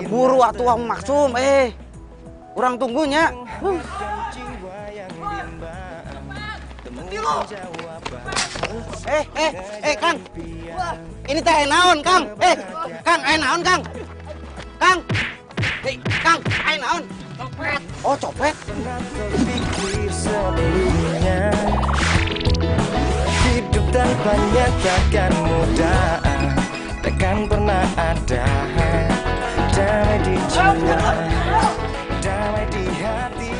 buru atuh Maksum, urang tunggunya. Kang. Ini teh naon, Kang? Kang, naon, Kang? Kang. Kang, naon? Copet. Oh, copet. Hidup tanpanya takkan mudah, takkan pernah ada damai di jiwa, damai di hati.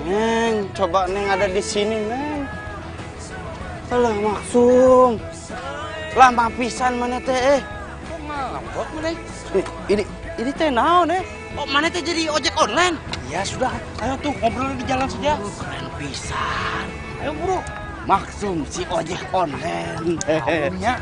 Neng, coba Neng ada di sini, Neng. Alah, Maksum. Lama pisan mana teh, Kok ngambek mana? Ini teh naon, Oh, mana teh jadi ojek online? Ya sudah, ayo tuh ngobrol di jalan saja. Keren pisan. Ayo buru. Maksum si ojek online. Ya.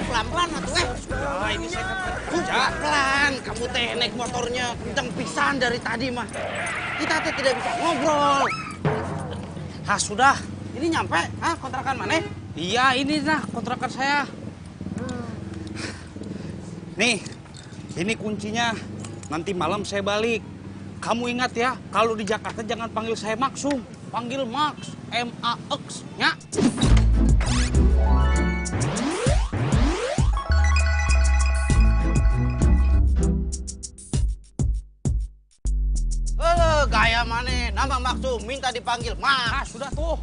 Pelan-pelan atuh Nah, ini saya kan kerja. Pelan, kamu teh naik motornya kenceng pisan dari tadi mah. Kita teh tidak bisa ngobrol. Sudah. Ini nyampe, kontrakan mana? Iya, ini nah kontrakan saya. Nih, ini kuncinya. Nanti malam saya balik. Kamu ingat ya, kalau di Jakarta jangan panggil saya Maksum, panggil Max, M-A-X, ya. Gaya mana? Nama Maksum minta dipanggil Max. Sudah tuh.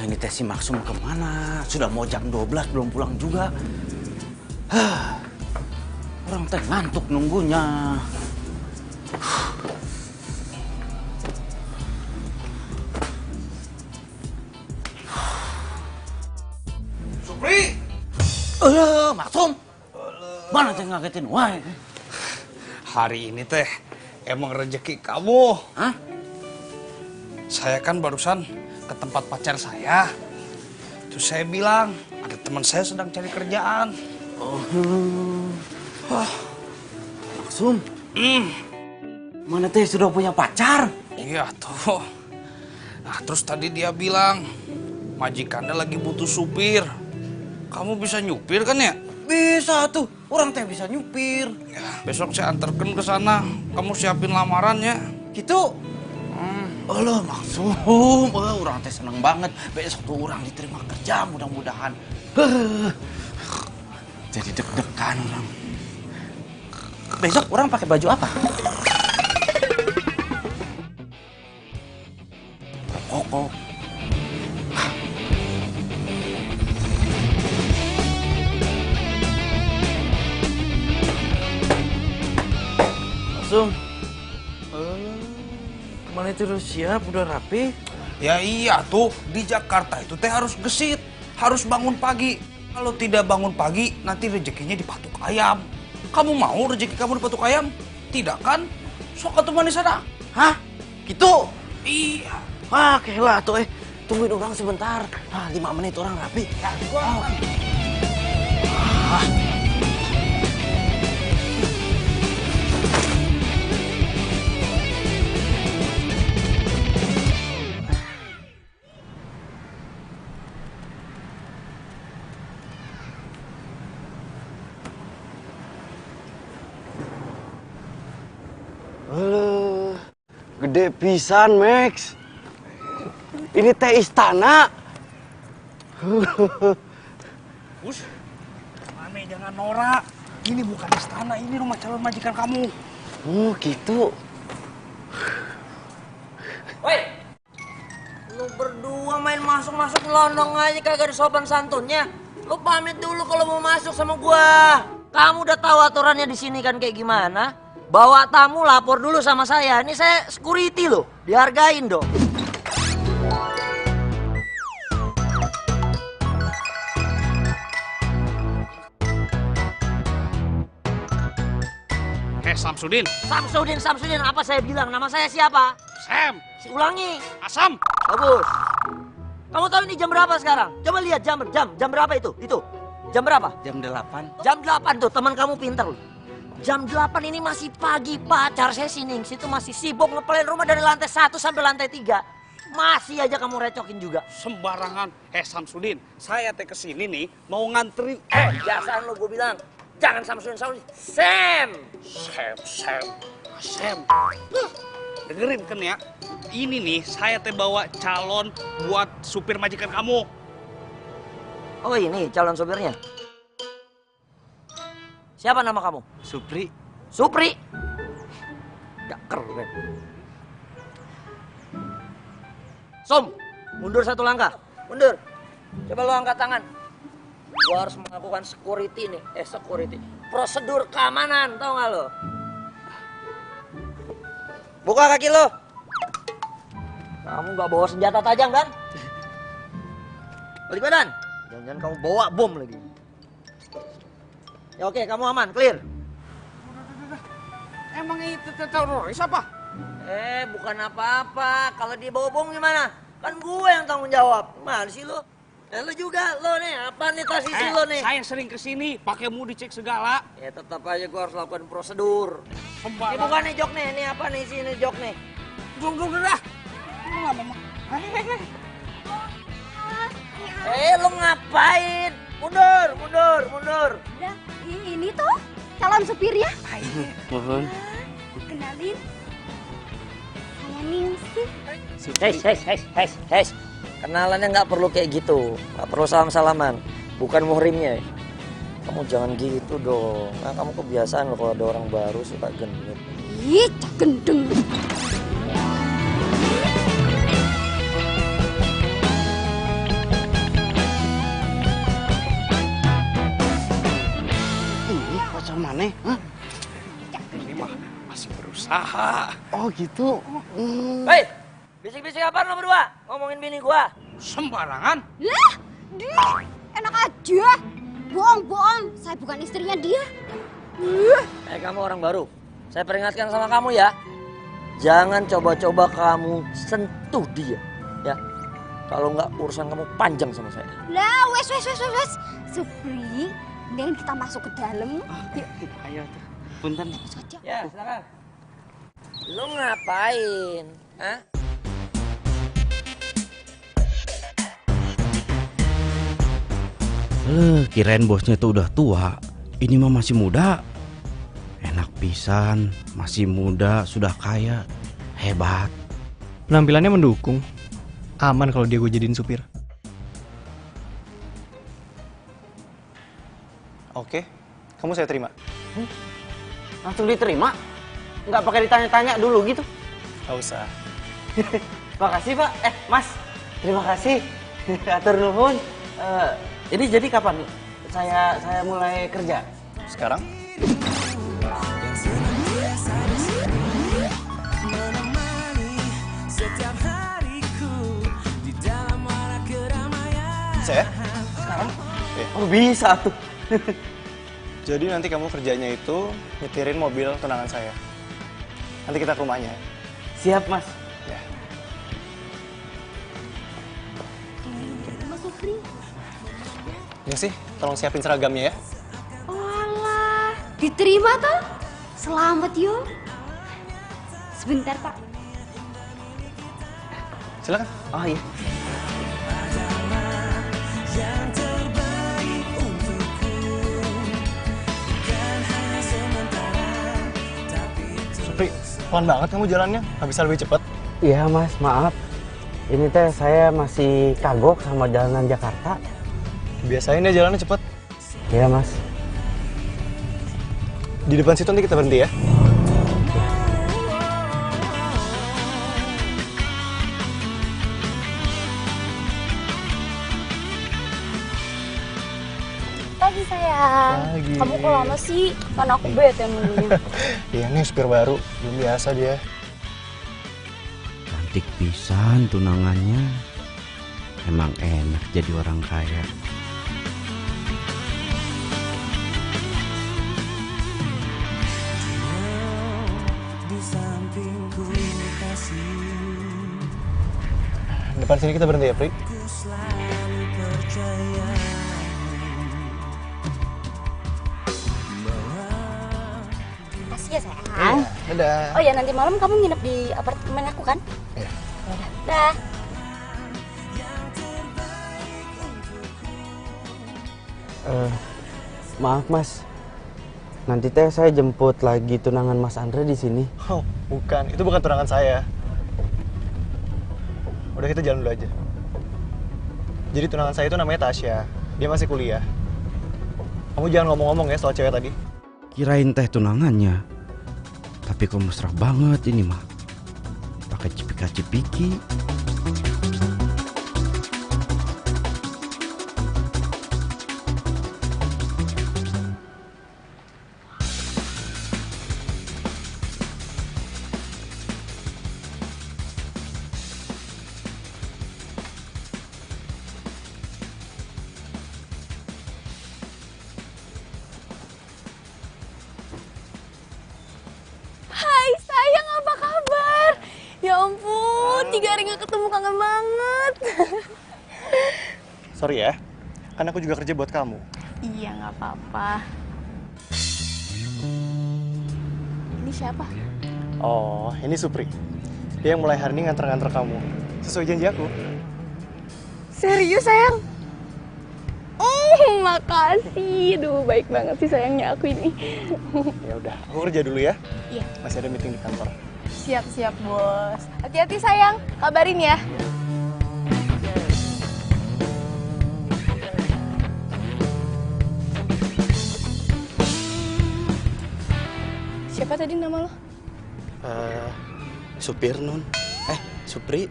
Ini teh si Maksum kemana? Sudah mau jam 12 belum pulang juga. Orang teh ngantuk nunggunya. Supri! Maksum. Mana teh ngagetin wae? Hari ini teh emang rezeki kamu. Hah? Saya kan barusan ke tempat pacar saya. Terus saya bilang, ada teman saya sedang cari kerjaan. Maksum. Mana teh sudah punya pacar? Iya tuh. Nah terus tadi dia bilang, majikannya lagi butuh supir. Kamu bisa nyupir kan ya? Bisa tuh, orang teh bisa nyupir. Ya, besok saya antarkan ke sana. Kamu siapin lamarannya. Gitu. Alah Maksum, orang teh seneng banget. Besok tuh orang diterima kerja mudah-mudahan. Jadi deg-degan orang. Besok orang pakai baju apa? Koko. Maksum. Mana itu udah siap, udah rapi? Ya iya tuh, di Jakarta itu teh harus gesit. Harus bangun pagi. Kalau tidak bangun pagi, nanti rezekinya dipatuk ayam. Kamu mau rezeki kamu dipatuk ayam? Tidak kan? Sok atuh manis sana. Hah? Gitu? Iya. Kelah tuh tungguin orang sebentar. 5 menit orang rapi. Ya, gua. Gede pisan, Max. Ini teh istana. Us, Mame jangan norak. Ini bukan istana, ini rumah calon majikan kamu. Oh, gitu. Woi, lu berdua main masuk-masuk londong aja kagak ada sopan santunnya. Lu pamit dulu kalau mau masuk sama gua. Kamu udah tahu aturannya di sini kan kayak gimana? Bawa tamu lapor dulu sama saya. Ini saya security loh, dihargain dong. Samsudin. Samsudin, apa saya bilang? Nama saya siapa? Sam. Si ulangi. Asam. Bagus. Kamu tahu ini jam berapa sekarang? Coba lihat jam berapa itu? Itu. Jam berapa? Jam 8. Jam 8 tuh, teman kamu pintar loh. Jam 8 ini masih pagi, pacar saya si Ningsi itu masih sibuk ngepelin rumah dari lantai 1 sampai lantai 3. Masih aja kamu recokin juga. Sembarangan. Samsudin, saya teh kesini nih mau nganterin. Biasaan lo gue bilang, jangan Samsudin, Sam. Sam. Dengerin kan ya. Ini nih saya teh bawa calon buat supir majikan kamu. Oh ini calon supirnya. Siapa nama kamu? Supri. Supri. Gak keren. Som, mundur 1 langkah. Mundur. Coba lo angkat tangan. Gua harus melakukan security nih. Security. Prosedur keamanan, tau gak lo? Buka kaki lo. Kamu gak bawa senjata tajam kan? Balik badan. Jangan-jangan kamu bawa bom lagi. Ya oke, kamu aman, clear. Emang itu teroris apa? Bukan apa-apa. Kalau dia bawa bom gimana? Kan gue yang tanggung jawab. Gimana sih lo? Lo juga, lo nih. Apa nih tas isi lo nih? Saya sering kesini, pakai mau dicek segala. Ya tetap aja gue harus lakukan prosedur. Ini bukan nih jok nih. Ini apa nih sini jok nih? Duduk dah. Lo ngapain? Mundur. Udah, ini tuh calon supirnya. Mohon. Kenalin. Saya Ningsi. Hes. Kenalannya nggak perlu kayak gitu. Nggak perlu salam-salaman. Bukan muhrimnya. Kamu jangan gitu dong. Nah, kamu kebiasaan loh kalau ada orang baru suka genit. Ih, cak gendeng. Ini pacar mana? Hah? Ini mah masih berusaha. Oh gitu. Hei, bisik-bisik apaan lo berdua? Ngomongin bini gua. Sembarangan. Lah, dia enak aja. Bohong. Saya bukan istrinya dia. Kamu orang baru. Saya peringatkan sama kamu ya. Jangan coba-coba kamu sentuh dia. Ya. Kalau nggak urusan kamu panjang sama saya. Lah, wes. Supri, mendingan kita masuk ke dalam. Yuk. Ayo tuh. Punten. Saja. Ya, silakan. Lu ngapain? Hah? Kirain bosnya tuh udah tua. Ini mah masih muda. Enak pisan, masih muda, sudah kaya. Hebat. Penampilannya mendukung. Aman kalau dia gue jadiin supir. Oke, kamu saya terima. Langsung diterima? Nggak pakai ditanya-tanya dulu gitu? Gak usah. Makasih Pak. Mas. Terima kasih. Atur nuhun. Ini jadi kapan saya mulai kerja? Sekarang? Saya? Sekarang? Iya. Oh bisa tuh. Jadi nanti kamu kerjanya itu nyetirin mobil tunangan saya. Nanti kita ke rumahnya. Siap Mas. Ya. Mas Supri. Ini sih, tolong siapin seragamnya ya. Walah, diterima toh? Selamat yo. Sebentar Pak. Silakan. Oh iya. Supri, pelan banget kamu jalannya. Nggak bisa lebih cepat. Iya Mas, maaf. Ini teh saya masih kagok sama jalanan Jakarta. Biasain ya jalannya cepet. Iya Mas. Di depan situ nanti kita berhenti ya. Pagi sayang. Pagi. Kamu kok lama sih? Kan aku bete nunggunya. Iya nih supir baru, belum biasa dia. Cantik pisan tunangannya. Emang enak jadi orang kaya. Depan sini kita berhenti ya, Pri. Makasih ya sayang. Dadah. Oh ya nanti malam kamu nginep di apartemen aku kan? Iya. Yaudah. Dah. Maaf Mas, nanti teh saya jemput lagi tunangan Mas Andre di sini. Oh, bukan. Itu bukan tunangan saya. Udah kita jalan dulu aja. Jadi tunangan saya itu namanya Tasya. Dia masih kuliah. Kamu jangan ngomong-ngomong ya soal cewek tadi. Kirain teh tunangannya, tapi kok mesra banget ini mah. Pakai cipika-cipiki. Hai sayang, apa kabar? Ya ampun, 3 hari gak ketemu, kangen banget. Sorry ya, kan aku juga kerja buat kamu. Iya gak apa-apa. Ini siapa? Oh, ini Supri. Dia yang mulai hari ini nganter-nganter kamu. Sesuai janji aku. Serius sayang? Makasih. Duh, baik banget sih sayangnya aku ini. Ya udah, aku kerja dulu ya. Iya. Masih ada meeting di kantor. Siap-siap bos. Hati-hati sayang, kabarin ya. Siapa tadi nama lo? Supir Nun. Supri.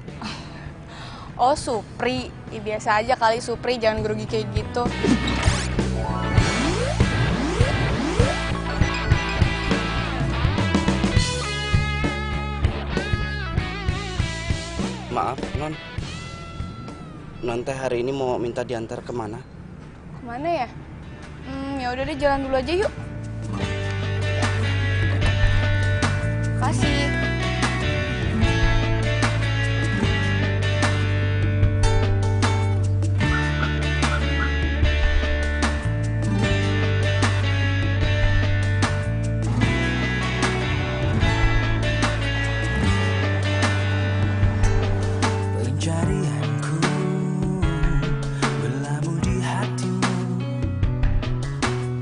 Oh Supri, ya, biasa aja kali Supri, jangan grogi kayak gitu. Maaf Non. Non teh hari ini mau minta diantar kemana? Kemana ya? Ya udah deh, jalan dulu aja yuk. Kasih. Pencarianku berlabuh di hatimu.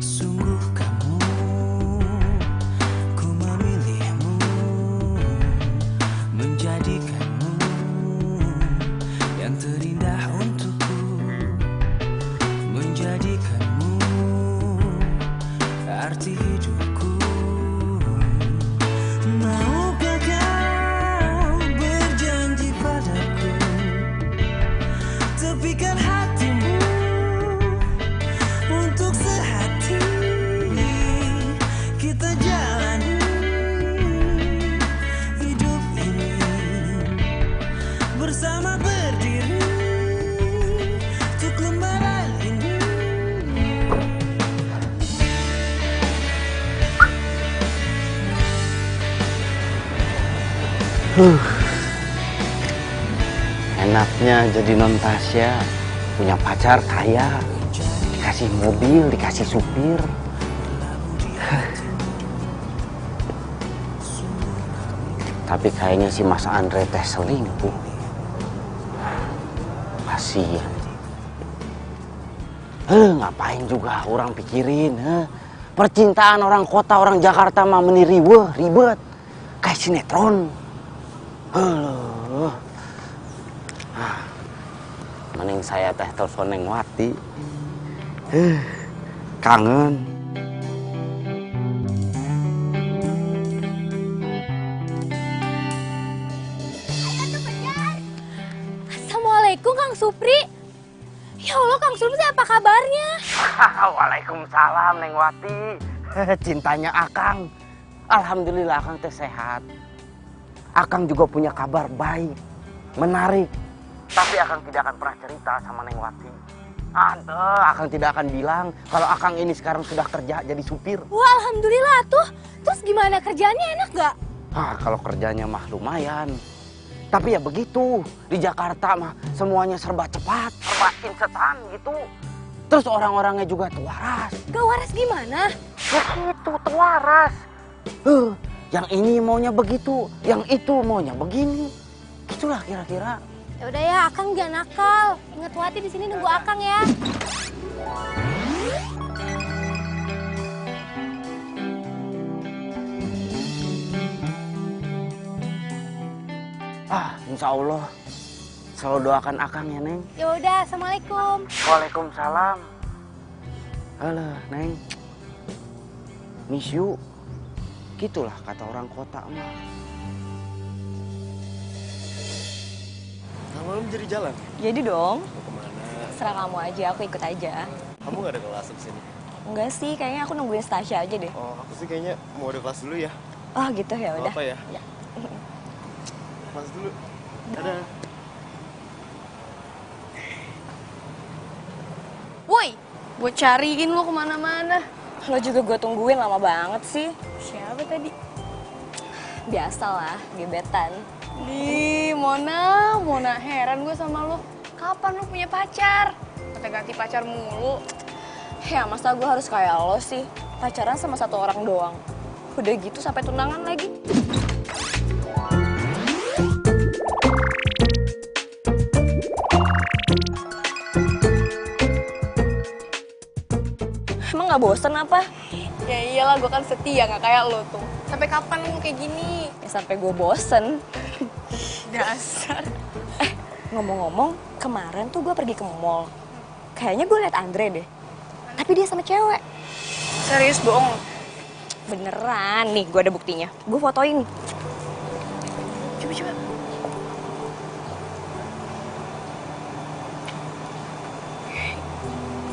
Sungguh kamu, ku memilihmu, menjadikanmu yang terindah untukku, menjadikanmu arti hidupku. Maukah kau berjanji padaku, tepikan hatimu untuk sehati, kita jalani hidup ini bersama, berdiri untuk lembaran ini. Enaknya jadi Non Tasya, punya pacar kaya, dikasih mobil, dikasih supir. Tapi kayaknya si Mas Andre teh selingkuh. Kasihan. Ngapain juga orang pikirin, percintaan orang kota, orang Jakarta mah meniriweh, ribet. Kayak sinetron. Mending saya teh telepon Neng Wati. Kangen. Assalamualaikum Kang Supri. Ya Allah Kang Supri, apa kabarnya? Waalaikumsalam Neng Wati. Cintanya Akang. Alhamdulillah Akang teh sehat. Akang juga punya kabar baik, menarik. Tapi Akang tidak akan pernah cerita sama Neng Wati. Akang tidak akan bilang kalau Akang ini sekarang sudah kerja jadi supir. Wah alhamdulillah tuh. Terus gimana, kerjaannya enak gak? Kalau kerjanya mah lumayan. Tapi ya begitu, di Jakarta mah semuanya serba cepat, serba insetan gitu. Terus orang-orangnya juga tuaras. Gak waras gimana? Ya gitu, tuaras. Yang ini maunya begitu, yang itu maunya begini. Itulah kira-kira. Ya udah ya, Akang gak nakal. Ingat Wati di sini nunggu Akang ya. Insya Allah. Selalu doakan Akang ya, Neng. Ya udah, Assalamualaikum. Waalaikumsalam. Alah, Neng. Miss you. Gitulah kata orang kota mah. Malam jadi jalan? Jadi dong. Mau kemana? Serah kamu aja, aku ikut aja. Kamu gak ada kelas di sini? Enggak sih, kayaknya aku nungguin Tasya aja deh. Oh, aku sih kayaknya mau ada kelas dulu ya. Oh gitu ya udah. Apa ya? Ya. Kelas dulu. Dadah. Woi, gue cariin lo kemana-mana. Lo juga gue tungguin lama banget sih. Siapa tadi? Biasalah, gebetan. Di Mona heran gue sama lo. Kapan lo punya pacar? Ganti pacar mulu. Ya masa gue harus kayak lo sih? Pacaran sama satu orang doang. Udah gitu sampai tunangan lagi. Emang gak bosen apa? Ya iyalah, gue kan setia, gak kayak lo tuh. Sampai kapan lo kayak gini? Ya sampai gue bosen. Dasar. Ngomong-ngomong, kemarin tuh gue pergi ke mall. Kayaknya gue liat Andre deh. Tapi dia sama cewek. Serius bohong? Beneran, nih gue ada buktinya. Gue fotoin. Coba.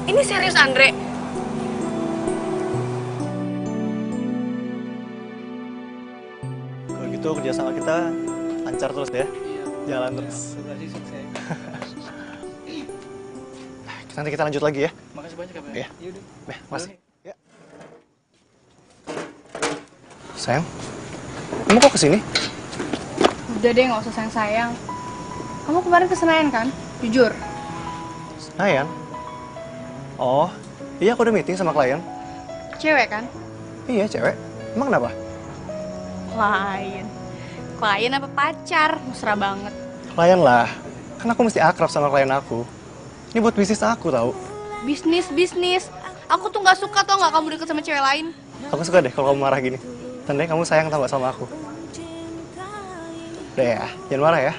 Ini serius Andre? Kalau gitu kerjasama kita lancar terus ya. Jalan terus. Nanti kita lanjut lagi ya. Makasih banyak ya, Pak. Iya. Yaudah. Mas. Ya. Sayang, kamu kok kesini? Udah deh, gak usah sayang-sayang. Kamu kemarin ke Senayan kan? Jujur. Senayan? Oh, iya aku udah meeting sama klien. Cewek kan? Iya, cewek. Emang kenapa? Klien apa pacar? Mesra banget. Klien lah. Kan aku mesti akrab sama klien aku. Ini buat bisnis aku tahu. Bisnis. Aku tuh gak suka tau gak kamu deket sama cewek lain. Aku suka deh kalau kamu marah gini. Tandanya kamu sayang tau gak sama aku. Udah ya, jangan marah ya.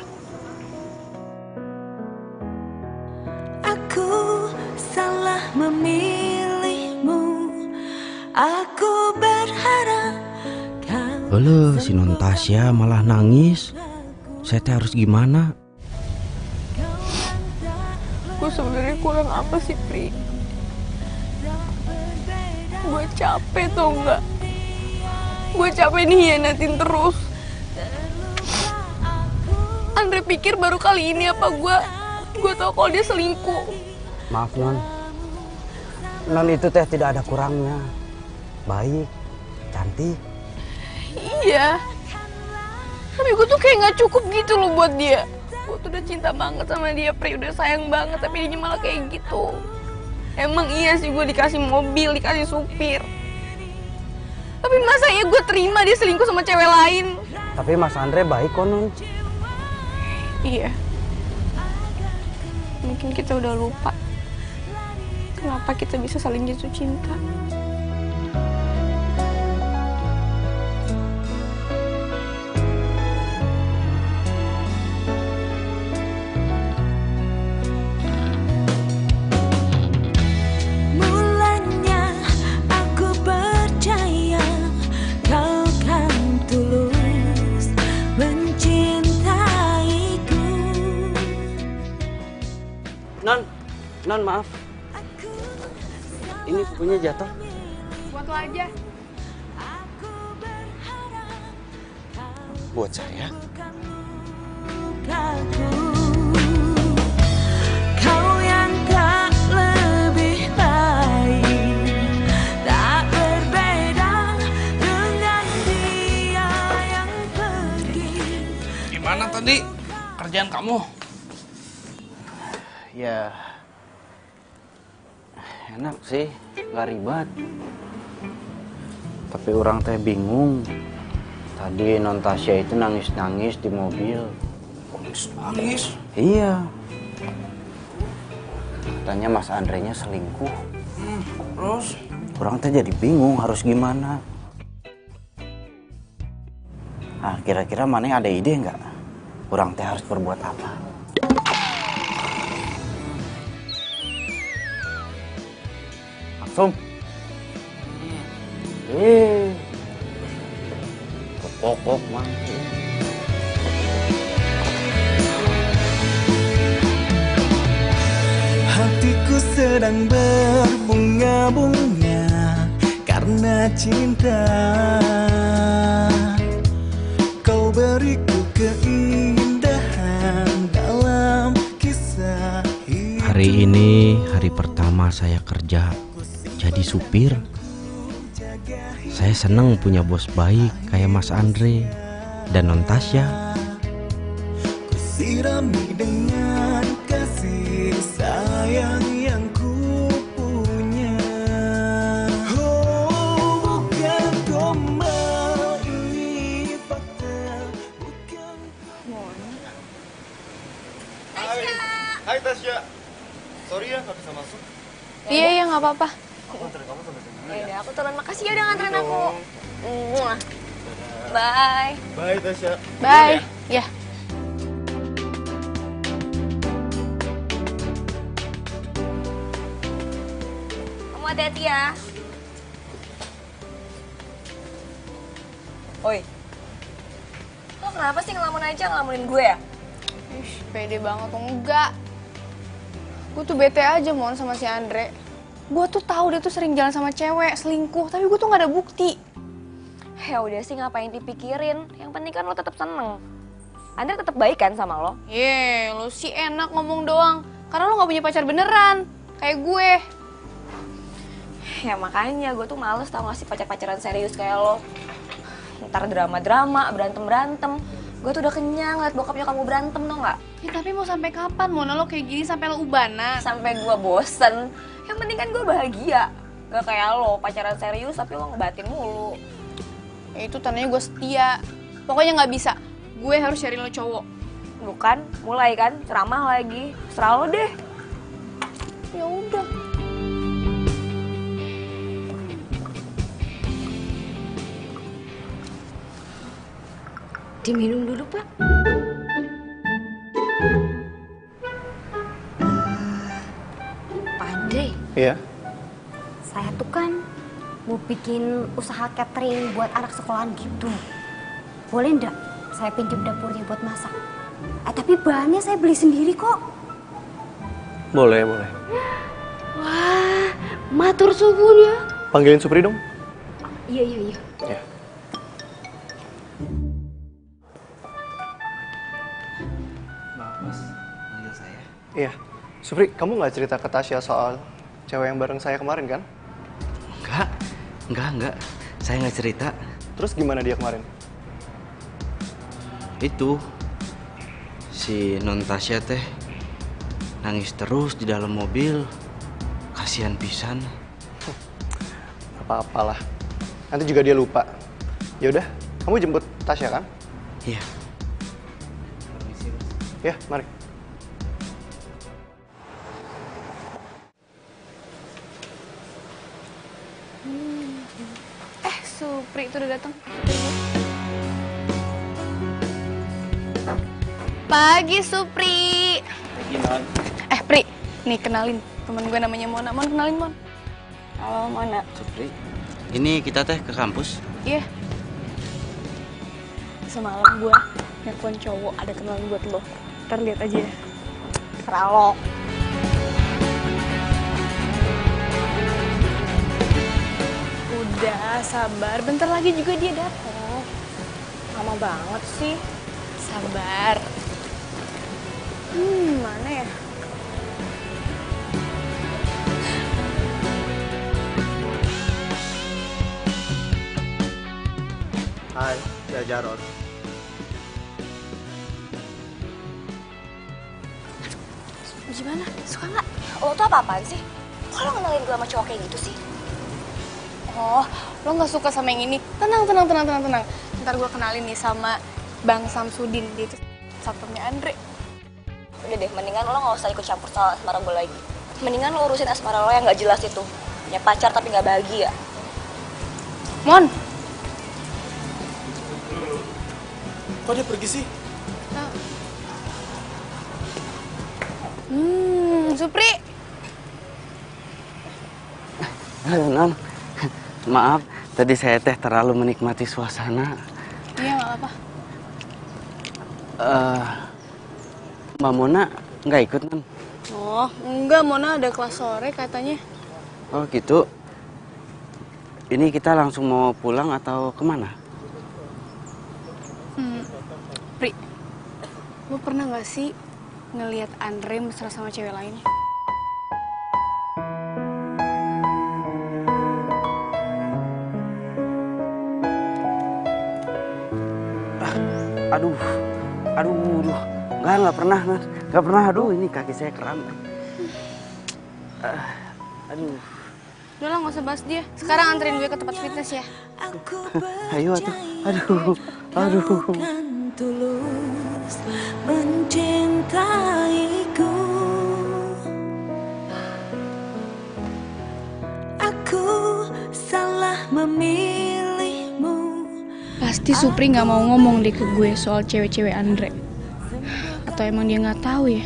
Aku salah memilihmu. Aku berharap kau Halo, si Non Tasya malah nangis. Saya teh harus gimana? Gue sebenarnya kurang apa sih, Pri? Gue capek tau nggak? Gue capek dihianatin terus. Andre pikir baru kali ini apa gue tau kalau dia selingkuh. Maaf Non. Non itu teh tidak ada kurangnya. Baik, cantik. Iya. Tapi gue tuh kayak nggak cukup gitu loh buat dia. Gue tuh udah cinta banget sama dia, Pri. Udah sayang banget, tapi dia malah kayak gitu. Emang iya sih gue dikasih mobil, dikasih supir. Tapi masa ya gue terima dia selingkuh sama cewek lain? Tapi Mas Andre baik kok Non. Iya. Mungkin kita udah lupa kenapa kita bisa saling jatuh cinta. mulanya aku percaya kau kan tulus mencintaiku. Non maaf. Ini bukunya jatuh. Buat lo aja. Buat saya. Kau yang tak lebih baik, tak berbeda dengan dia yang pergi. Gimana tadi kerjaan kamu? Ya, enak sih, nggak ribet. Tapi orang teh bingung. Tadi non Tasya itu nangis-nangis di mobil. Nangis? Iya. Katanya Mas Andre-nya selingkuh. Terus? Orang teh jadi bingung harus gimana. Nah, kira-kira mana ada ide nggak? Orang teh harus berbuat apa? Langsung. Pokok mah. Hatiku sedang berbunga-bunga karena cinta. Kau beriku keindahan dalam kisah hidup. Hari ini hari pertama saya kerja jadi supir. Saya senang punya bos baik kayak Mas Andre dan non Tasya. Sirami dengan kasih sayang yang ku punya. Oh, bukan gombal ini fakta, bukan. Hai Tasya. Sorry ya nggak bisa masuk. Iya, nggak apa-apa. Aku anterin kamu sampai sini. Ya udah, aku turun. Makasih ya udah nganterin aku. Bye. Bye Tasya. Bye. Ya. Kamu hati-hati ya. Oi. Lo kenapa sih ngelamun aja ngelamunin gue ya? Ih, pede banget tuh. Enggak. Gue tuh bete aja mon sama si Andre. Gue tuh tahu dia tuh sering jalan sama cewek, selingkuh, tapi gue tuh nggak ada bukti. Ya udah sih, ngapain dipikirin? Yang penting kan lo tetap seneng. Andre tetap baik kan sama lo? Lo sih enak ngomong doang. Karena lo nggak punya pacar beneran, kayak gue. Ya makanya gue tuh males tau gak sih pacar-pacaran serius kayak lo. Ntar drama-drama, berantem-berantem. Gue tuh udah kenyang liat bokapnya kamu berantem tau gak? Ya tapi mau sampai kapan Mona lo kayak gini sampai lo ubanan? Sampai gue bosen. Yang penting kan gue bahagia. Gak kayak lo pacaran serius tapi lo ngebatin mulu. Ya itu tandanya gue setia. Pokoknya nggak bisa. Gue harus cari lo cowok. Bukan, mulai kan ceramah lagi. Serah lo deh. Ya udah. Diminum dulu, Pak. Pak Andre, Iya. saya tuh kan mau bikin usaha catering buat anak sekolahan gitu. Boleh ndak saya pinjam dapurnya buat masak? Tapi bahannya saya beli sendiri kok. Boleh, boleh. Wah, matur suwun ya. Panggilin Supri dong. Iya. Ya. Iya, Supri, kamu nggak cerita ke Tasya soal cewek yang bareng saya kemarin kan? Enggak. Saya nggak cerita. Terus gimana dia kemarin? Itu si non Tasya teh nangis terus di dalam mobil. Kasihan pisan. Apa-apalah. Nanti juga dia lupa. Ya udah, kamu jemput Tasya kan? Iya. Ya, mari. Supri itu udah datang. Pagi Supri. Pagi non. Pri, nih kenalin temen gue namanya Mona. Mon, kenalin Mon. Halo Mona. Supri. Ini kita teh ke kampus. Iya. Semalam gue nelfon cowok ada kenalan buat lo. Ntar lihat aja ya. Serah lo. Udah, sabar. Bentar lagi juga dia datang. Lama banget sih. Sabar. Mana ya? Hai, saya Jarod. Gimana? Suka nggak? Lo tuh apa-apaan sih? Kok lo kenalin gue sama cowok kayak gitu sih? Oh, lo nggak suka sama yang ini? Tenang. Ntar gue kenalin nih sama Bang Samsudin, dia itu satpamnya Andre. Udah deh, mendingan lo gak usah ikut campur soal asmara gue lagi. Mendingan lo urusin asmara lo yang gak jelas itu. Punya pacar tapi gak bahagia. Mon! Kok dia pergi sih? Supri! Halo, Non. Maaf, tadi saya terlalu menikmati suasana. Iya, gak apa-apa. Mbak Mona nggak ikut, Non? Oh, enggak, Mona ada kelas sore katanya. Oh, gitu. Ini kita langsung mau pulang atau kemana? Pri, lo pernah gak sih ngelihat Andre mesra sama cewek lain? Aduh. Nggak pernah, Non. Nggak pernah, aduh, ini kaki saya kram. Aduh. Udah lah, gak usah bahas dia. Sekarang anterin gue ke tempat fitness ya. Ayo, aduh. Kan tulus mencintaiku. Aku salah memilihmu. Pasti Supri gak mau ngomong deh ke gue soal cewek-cewek Andre. Atau emang dia gak tahu ya?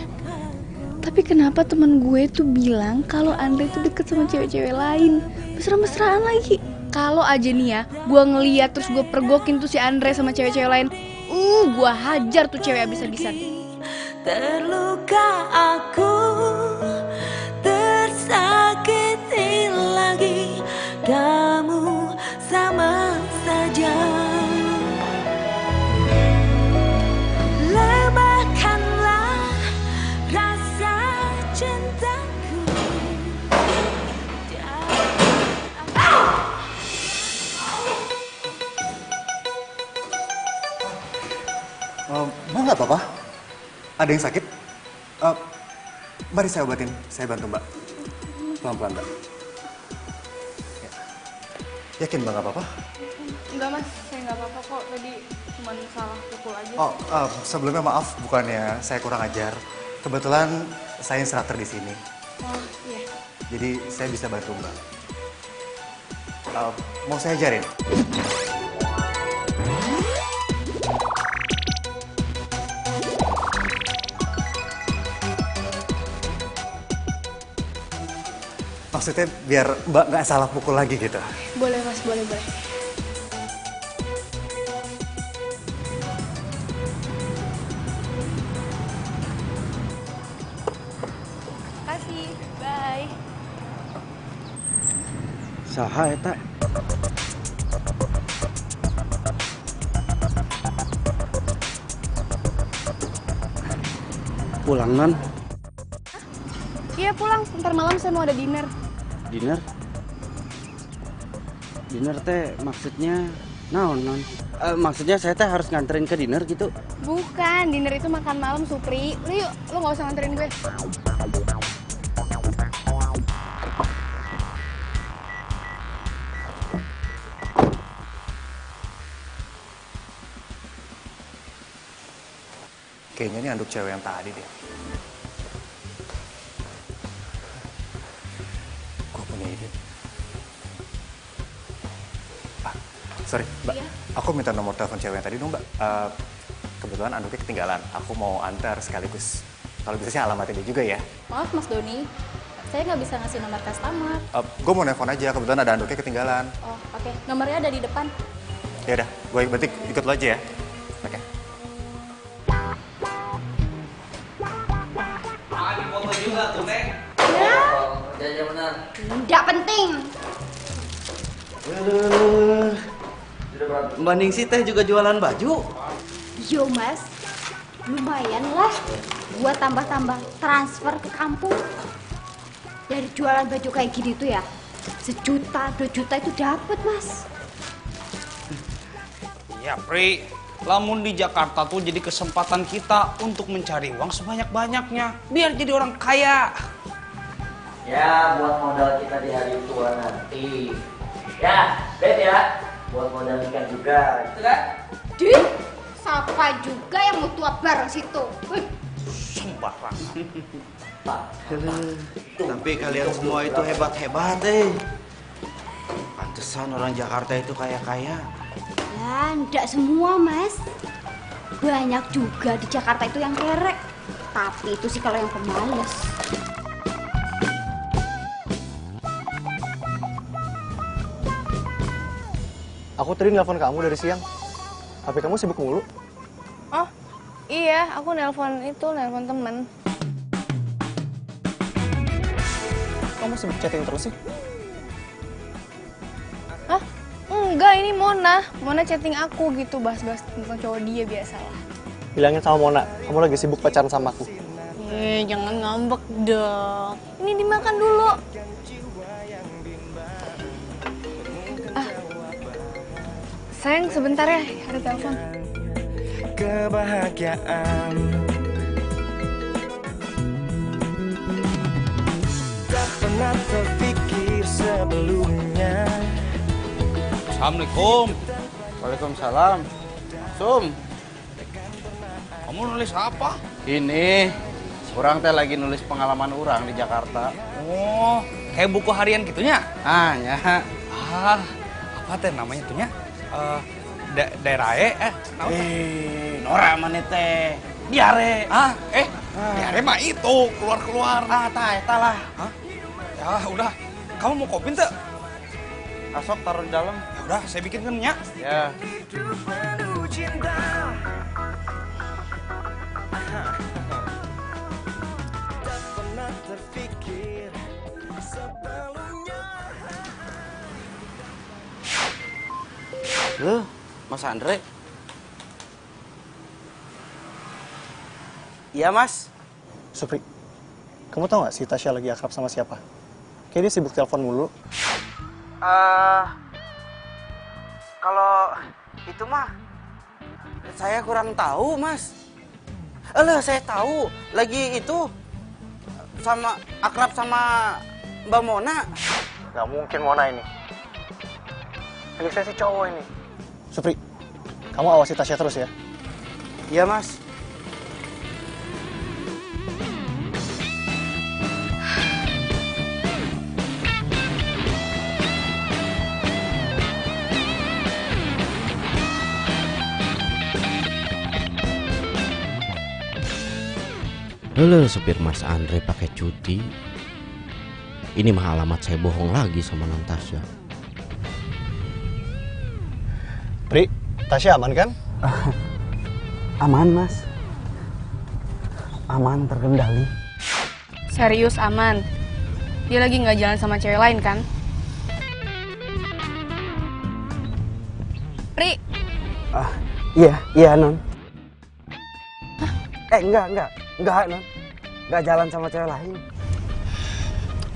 Tapi kenapa temen gue tuh bilang kalau Andre tuh deket sama cewek-cewek lain, mesra-mesraan lagi. Kalau aja nih ya, gue ngeliat terus gue pergokin tuh si Andre sama cewek-cewek lain, gue hajar tuh cewek abis-abisan. Terluka aku, tersakiti lagi, kamu sama saja. Lebahkanlah rasa cintaku. Mbak nggak apa-apa? Ada yang sakit? Mari saya obatin, saya bantu Mbak. Pelan-pelan, Mbak. Ya. Yakin Mbak nggak apa-apa? Enggak mas, saya nggak apa-apa kok. Tadi cuma salah pukul aja. Oh, sebelumnya maaf, bukannya saya kurang ajar. Kebetulan saya instruktur di sini. Oh iya. Jadi saya bisa bantu Mbak. Mau saya ajarin? Maksudnya biar Mbak nggak salah pukul lagi gitu. Boleh mas, boleh. Kasih, bye. Saha eta? Pulang, Non? Iya pulang, ntar malam saya mau ada dinner. Dinner? Dinner teh maksudnya naon, Non? Maksudnya saya teh harus nganterin ke dinner gitu? Bukan, dinner itu makan malam, Supri. Udah yuk, lo gak usah nganterin gue. Kayaknya ini anduk cewek yang tadi deh. Gue punya ide. Sorry, Mbak. Iya? Aku minta nomor telepon cewek yang tadi dong, Mbak. Kebetulan anduknya ketinggalan. Aku mau antar sekaligus. Kalau bisa sih alamatnya dia juga ya. Maaf Mas Doni, saya nggak bisa ngasih nomor customer. Gue mau nelfon aja, kebetulan ada anduknya ketinggalan. Oh oke, nomornya ada di depan. Ya udah, gue berarti ikut lo aja ya. Oke. Foto juga tuh, Neng. Kerjanya benar. Nggak penting. Mbak Ningsi teh juga jualan baju? Yo mas, lumayan lah buat tambah-tambah transfer ke kampung. Dari jualan baju kayak gini tuh ya, 1 juta, 2 juta itu dapat mas. Ya, Pri. Lamun di Jakarta tuh jadi kesempatan kita untuk mencari uang sebanyak-banyaknya. Biar jadi orang kaya. Ya, buat modal kita di hari tua nanti. Ya, bet ya. Buat modal ikan juga, gitu kan? Dih, siapa juga yang mau tua bareng situ? Sembarangan. Tapi kalian semua itu hebat-hebat Pantesan orang Jakarta itu kaya-kaya. Ya, enggak semua, Mas. Banyak juga di Jakarta itu yang kerek. Tapi itu sih kalau yang pemalas. Aku tadi nelpon kamu dari siang. HP kamu sibuk mulu. Oh, iya, aku nelpon temen. Kamu sibuk chatting terus sih? Hah? Enggak, ini Mona. Mona chatting aku gitu, bahas-bahas tentang cowok dia biasalah. Bilangin sama Mona, kamu lagi sibuk pacaran sama aku. Jangan ngambek dong. Ini dimakan dulu. Sayang, sebentar ya, ada telepon. Kebahagiaan tak pernah terpikir sebelumnya. Assalamualaikum. Waalaikumsalam. Sum, Kamu nulis apa? ini orang teh lagi nulis pengalaman orang di Jakarta. Oh, kayak buku harian gitunya? Ya. Apa teh namanya tuhnya? Daerah Nora mana teh? Diare. diare mah itu keluar. Eta lah. Hah? Ya udah, kamu mau kopi tuh? Asok taruh di dalam. Ya udah, saya bikinkan ya. Ya. Loh, Mas Andre. Iya, Mas. Supri, kamu tau gak si Tasya lagi akrab sama siapa? Kayaknya dia sibuk telepon mulu. Kalau itu mah saya kurang tahu, Mas. Saya tahu lagi itu sama akrab sama Mbak Mona. Gak mungkin Mona ini. Lagi saya si cowok ini. Supri, kamu awasi Tasya terus ya. Iya, Mas. Halo, supir Mas Andre pakai cuti. Ini mah alamat saya bohong lagi sama Natasha. Pri, Tasya aman kan? Aman, Mas. Aman, terkendali. Serius aman? Dia lagi nggak jalan sama cewek lain kan? Pri, Iya, Non. Enggak, Non. Enggak jalan sama cewek lain.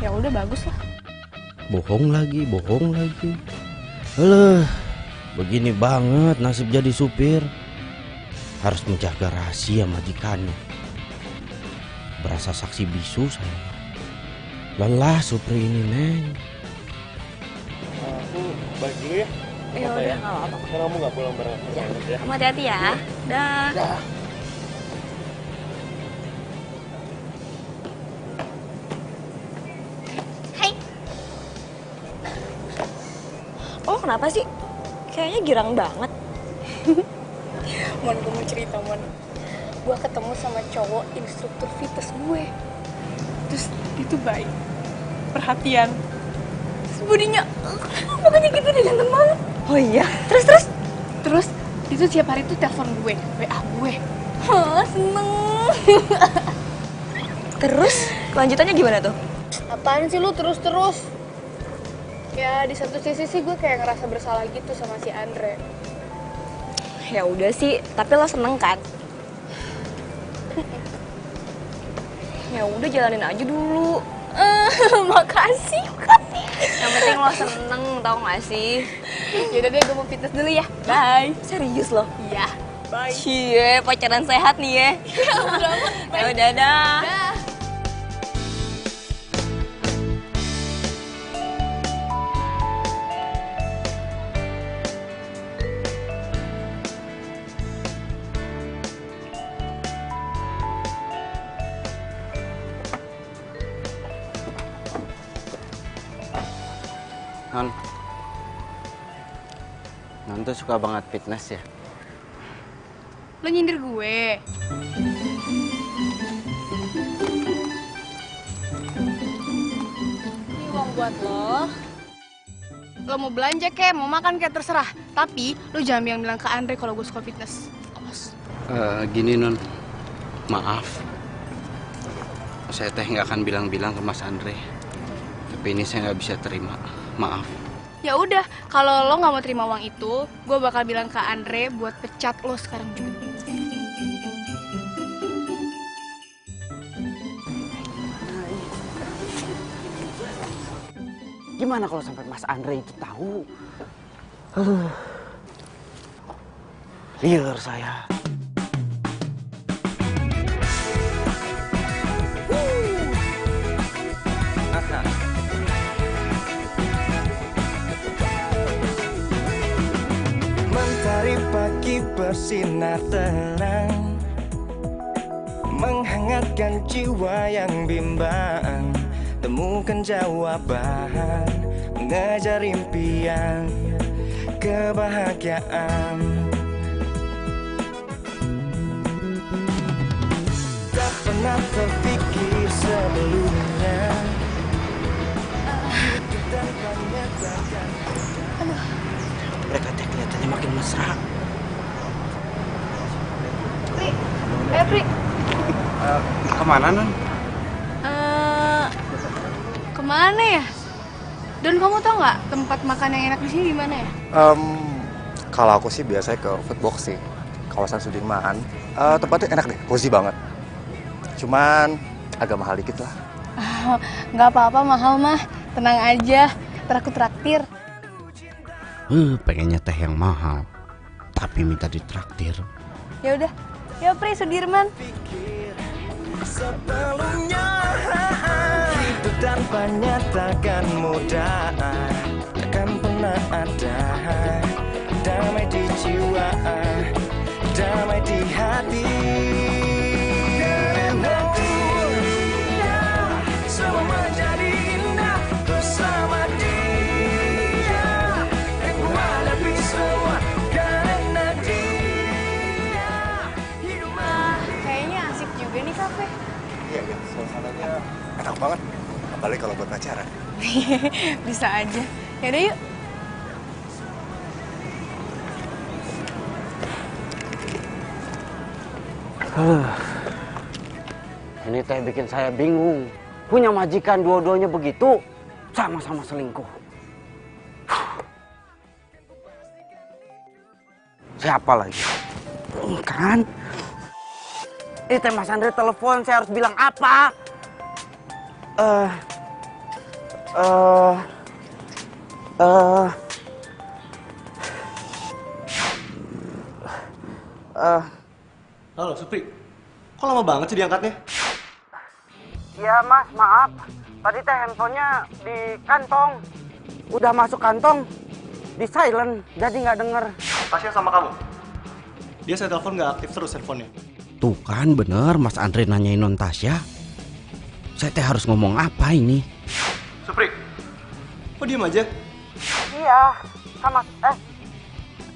ya udah bagus lah. Bohong lagi. Alah, begini banget nasib jadi supir. Harus menjaga rahasia majikannya. Berasa saksi bisu saya. Lelah supir ini, Neng. Aku balik dulu ya. Ya udah, nggak apa-apa. Karena kamu nggak pulang bareng aku. Ya, kamu hati-hati ya. Dah. Hai. Oh, kenapa sih? Kayaknya girang banget. Mon, gue mau cerita, Mon. Gue ketemu sama cowok instruktur fitness gue. Terus dia tuh baik, perhatian. Terus bodinya, pokoknya gitu deh, ganteng banget. Oh iya? Terus dia tuh tiap hari tuh telepon gue, WA gue. Seneng. Terus, kelanjutannya gimana tuh? Apaan sih lu terus-terus? Ya di satu sisi sih gue kayak ngerasa bersalah gitu sama si Andre. Ya udah sih, tapi lo seneng kan? Ya udah jalanin aja dulu. Makasih. Yang penting lo seneng, tau gak sih? Yaudah deh, gue mau fitness dulu ya. Bye. Serius lo? Iya. Bye. Cie, pacaran sehat nih ya. Ya udah dah. Non tuh suka banget fitness ya? Lo nyindir gue. Ini uang buat lo. Lo mau belanja kek, mau makan kek, terserah. Tapi lo jangan bilang ke Andre kalau gue suka fitness. Awas. Gini Non, maaf. Saya teh nggak akan bilang-bilang ke Mas Andre. Tapi ini saya nggak bisa terima. Maaf. Ya udah, kalau lo nggak mau terima uang itu, gue bakal bilang ke Andre buat pecat lo sekarang juga. Gimana kalau sampai Mas Andre itu tahu? Liar saya. Mentari pagi bersinar terang, menghangatkan jiwa yang bimbang. Temukan jawaban, mengejar impian, kebahagiaan. Tak pernah terpikir sebelumnya. Mereka teh kelihatannya makin mesra. Pri. Kemana Non? Kemana ya? Dan kamu tau nggak tempat makan yang enak di sini di mana ya? Kalau aku sih biasanya ke Foodbox sih, kawasan Sudirman. Tempatnya enak deh, cozy banget. Cuman agak mahal dikit lah. Nggak apa-apa mahal mah, tenang aja. Ntar aku traktir. Pengennya teh yang mahal, tapi minta ditraktir. Ya udah, ya Pri Sudirman. Sebelumnya hidup tanpanya takkan mudah, takkan pernah ada damai di jiwa, damai di hati. Karena dia semua menjadi indah bersama dia, yang ku hadapi semua karena dia. Kayaknya asik juga nih kafe. Iya, suasananya enak banget. Apalagi kalau buat pacaran. Bisa aja. Yaudah yuk. Ini teh bikin saya bingung. Punya majikan dua-duanya begitu, sama-sama selingkuh. Siapa lagi? Kan? Ini teh Mas Andre telepon, saya harus bilang apa? Halo, Supri. Kok lama banget sih diangkatnya? Ya Mas, maaf. Tadi teh handphonenya di kantong. Udah masuk kantong, di silent, jadi nggak denger. Tasya sama kamu? Dia saya telepon nggak aktif terus handphonenya. Tuh kan bener Mas Andre nanyain non Tasya. Saya teh harus ngomong apa ini? Supri, kok diem aja? Iya, sama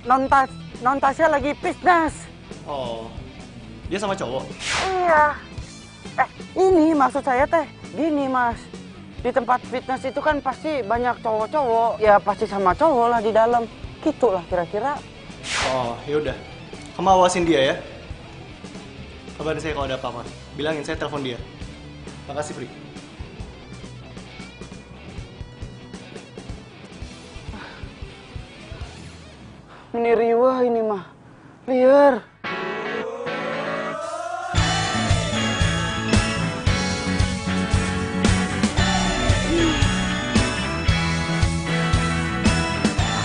non Tasya lagi fitness. Oh, dia sama cowok? Iya. Ini maksud saya teh, gini Mas. Di tempat fitness itu kan pasti banyak cowok-cowok. Ya pasti sama cowok lah di dalam. Gitu lah kira-kira. Oh, yaudah. Kamu awasin dia ya. Kabarin saya kalau ada apa-apa. Bilangin saya telepon dia. Makasih, Pri. Ini riwah ini mah. Liar.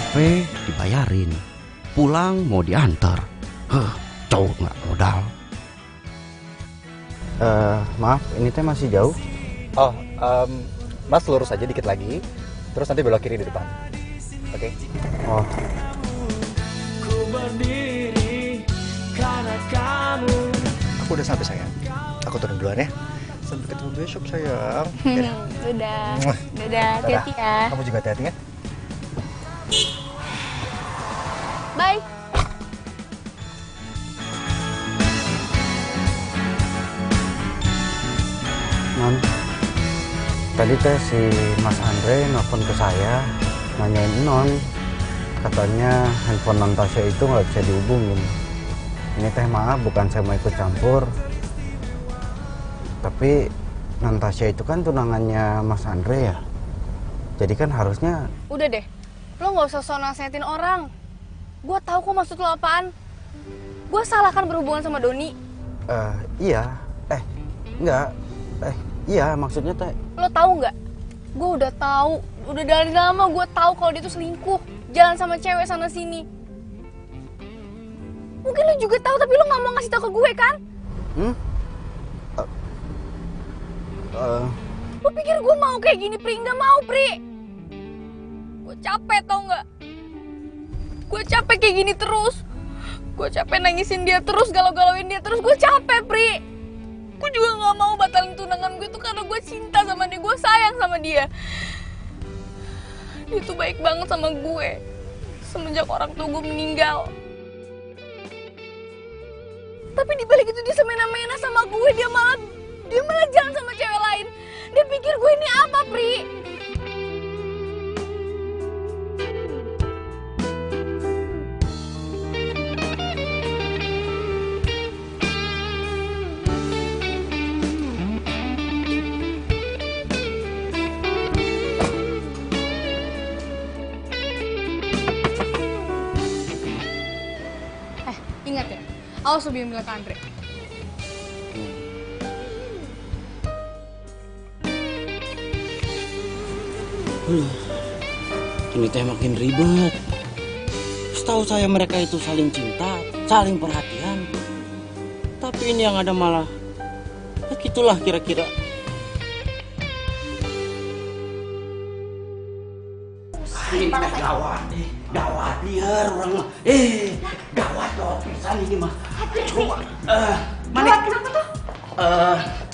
Kafe dibayarin, pulang mau diantar. Cowok nggak modal. Maaf, ini teh masih jauh. Oh, Mas lurus aja dikit lagi. Terus nanti belok kiri di depan. Oke? Oh. Ku berdiri karena kamu. Aku udah sampai sayang. Aku turun duluan ya. Sampai ketemu besok sayang. Dadah. Dadah, hati-hati ya. Kamu juga hati-hati ya. Tadi teh si Mas Andre nelfon ke saya, nanyain Non. Katanya handphone Non Tasya itu nggak bisa dihubungin. Ini teh maaf, bukan saya mau ikut campur. Tapi Non Tasya itu kan tunangannya Mas Andre ya. Jadi kan harusnya... Udah deh, lo nggak usah sok nasihatin orang. Gue tahu kok maksud lo apaan. Gue salah kan berhubungan sama Doni. Iya. Enggak. Iya maksudnya teh. Lo tahu nggak? Gue udah tahu. Udah dari lama gue tahu kalau dia tuh selingkuh. Jalan sama cewek sana sini. Mungkin lo juga tahu tapi lo nggak mau ngasih tahu ke gue kan? Lo pikir gue mau kayak gini, Pri? Nggak mau, Pri. Gue capek tau nggak? Gue capek kayak gini terus. Gue capek nangisin dia terus, galau-galauin dia terus. Gue capek, Pri. Gue juga nggak mau batalin tunangan gue tuh karena gue cinta sama dia. Gue sayang sama dia. Dia tuh baik banget sama gue. Semenjak orang tua gue meninggal. Tapi dibalik itu dia semena-mena sama gue. Dia malah jalan sama cewek lain. Dia pikir gue ini apa, Pri? Ingat ya, awas lo bilang ke Andre. Ini teh makin ribet. Setahu saya mereka itu saling cinta, saling perhatian. Tapi ini yang ada malah, ya gitulah kira-kira. Ini teh gawat, gawat liar orang mah. Gawat loh, pisan ini mah. Coba, Gawat kenapa tuh?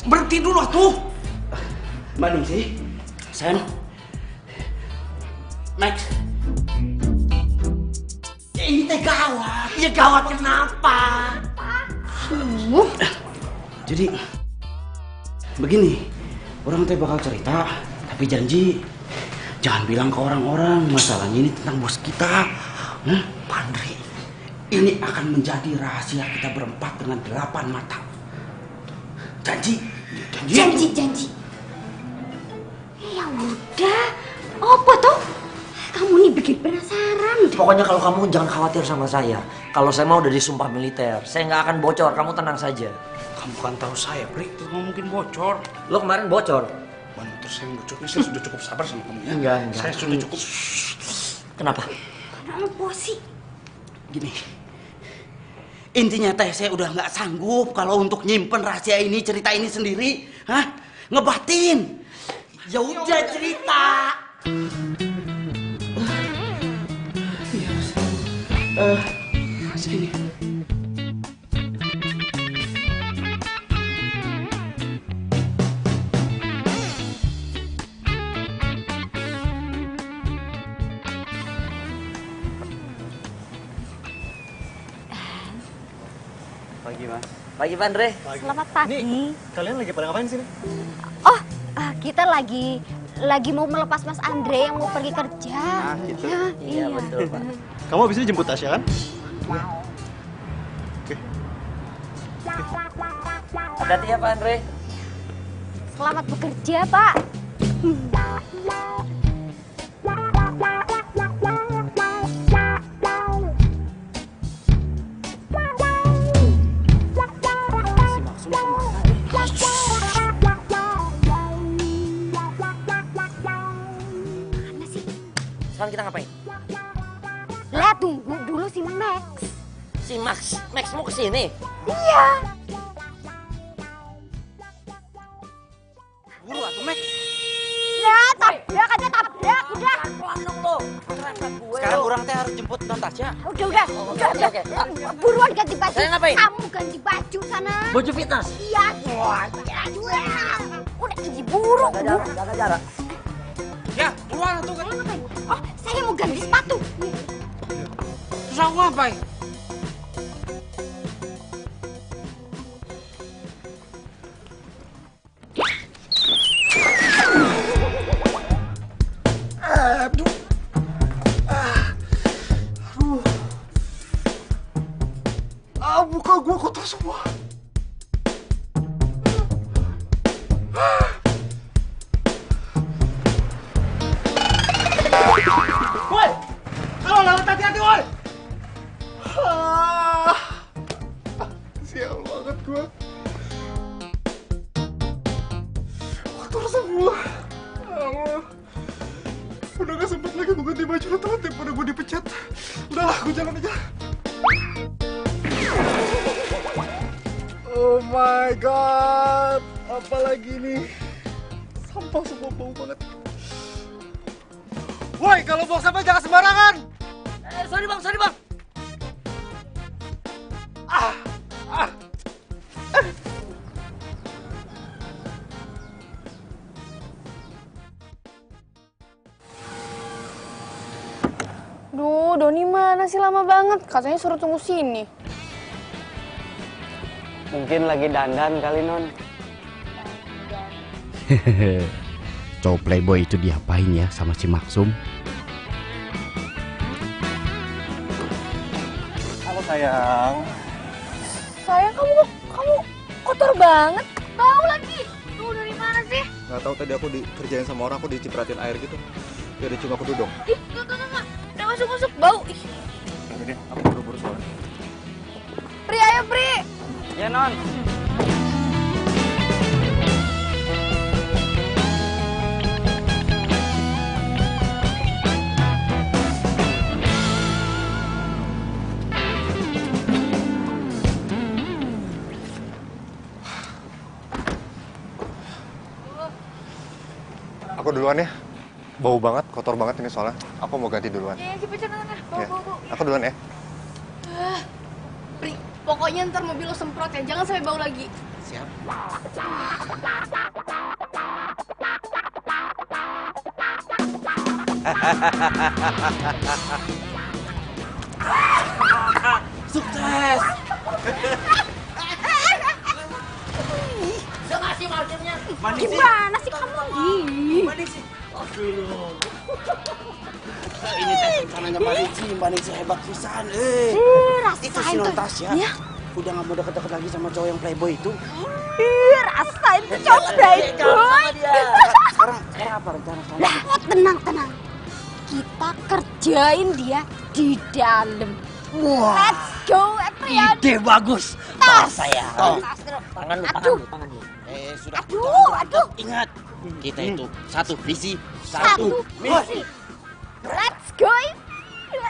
Berhenti dulu tuh. Mana sih? Sen, Max. Ini teh gawat. Ya gawat kenapa? Jadi begini, orang teh bakal cerita, tapi janji jangan bilang ke orang-orang masalahnya ini tentang bos kita. Pandri, ini akan menjadi rahasia kita berempat dengan 8 mata. Janji. Janji. Ya udah, apa tuh? Kamu nih bikin penasaran. Pokoknya kalau kamu jangan khawatir sama saya. Kalau saya mau udah disumpah militer, saya nggak akan bocor. Kamu tenang saja. Kamu kan tahu saya, Pri, itu nggak mungkin bocor. Lo kemarin bocor. Terus saya saya sudah cukup sabar sama kamu ya. Enggak. Saya sudah cukup. Kenapa? Apa sih? Gini, intinya teh saya udah nggak sanggup kalau untuk nyimpen rahasia ini, cerita ini sendiri. Ngebatin. Ya udah cerita. Sini. Pagi, Mas. Pagi, Pak Andre. Selamat pagi. Nih, kalian lagi pada ngapain sini? Oh, kita lagi mau melepas Mas Andre yang mau pergi kerja. Nah, gitu. Iya, betul, Pak. Kamu habis ini jemput Tasya kan? Oke. Hati-hati ya, Pak Andre. Selamat bekerja, Pak. Sekarang kita ngapain? Lihat, tunggu dulu si Max. Si Max mau kesini? Iya. Buru atuh, Max. Ya, tabrak aja, tabrak. Udah. Pelan dong lo. Sekarang orang teh harus jemput Non Tasya. Udah. Oke. Buruan ganti baju. Saya ngapain? Kamu ganti baju sana. Baju fitness. Iya. Udah diburu. Jaga jarak. Ya, buruan tuh kan. Oh, saya mau ganti sepatu. Terus aku ngapain? Muka gue kotor semua. Woi! Kalau lewat hati-hati, woi! Sial banget gue. Kotor semua. Allah. Udah gak sempet lagi gue ganti baju telat daripada gue dipecat. Udahlah, gue jalan aja. Oh my god. Apalagi ini. Sampah semua bau banget. Woi, kalau buang sampah jangan sembarangan. Sorry bang. Duh, Doni mana sih lama banget? Katanya suruh tunggu sini. Mungkin lagi dandan kali, Non. Cowok playboy itu diapain ya sama si Maksum? Halo sayang. Sayang, kamu kotor banget. Bau lagi. Tuh, dari mana sih? Gak tahu tadi aku dikerjain sama orang, aku dicipratin air gitu. Dia udah cium aku duduk. Ih, enggak. Udah masuk bau. Ih. Udah deh, aku buru-buru soalnya. Pri, ayo Pri. Ya, Non. Aku duluan ya. Bau banget, kotor banget ini soalnya. Aku mau ganti duluan. Iya, cepet sana. Ya. Bau. Aku duluan ya. Pri, pokoknya ntar mobil lo semprot ya. Jangan sampai bau lagi. Siap. Sukses. Udah ngasih markirnya. Gimana sih kamu? Mana sih? Ini teh rencananya Mbak Nisi hebat pisan. Itu si Non Tasya. Ya. Udah gak mau deket-deket lagi sama cowok yang playboy itu. Rasain tuh cowok playboy. Sekarang apa rencana kamu? Tenang. Kita kerjain dia di dalam. Wah. Let's go, Etrian. Ide bagus. Tas. Saya. Tangan lu. Sudah. Aduh. Ingat, kita itu satu visi, Satu misi. Let's go. Ku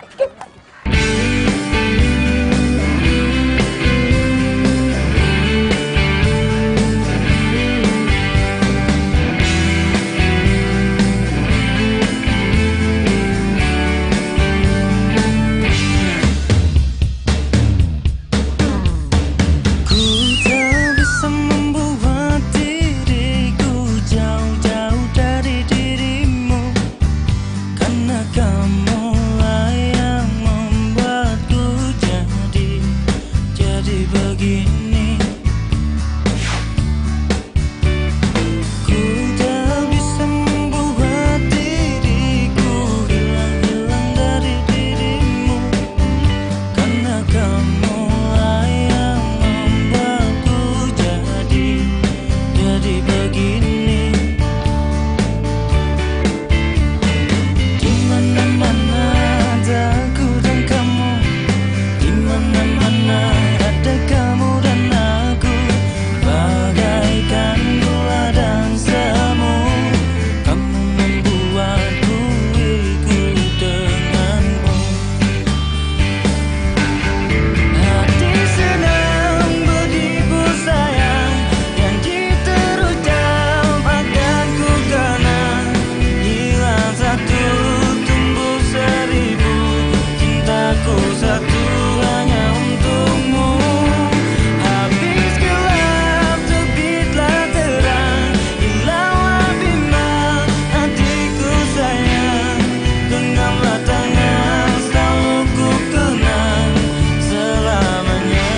tak bisa membuat diriku jauh-jauh dari dirimu, karena kamulah yang membuatku jadi begini. Ku tak bisa membuat diriku hilang dari dirimu, karena kamulah yang membuatku jadi begini. Di mana-mana ada aku dan kamu, di mana-mana ada kamu dan aku, bagaikan gula dan semu. Kamu membuatku ikut denganmu. Hati sedang berdebu sayang, janji terucap akan ku kenang. Hilang satu, tumbuh seribu, cintaku satu hanya untukmu. Habis gelap, terbitlah terang, hilanglah bimbang hatiku sayang. Genggamlah tangan, selalu ku kenang selamanya.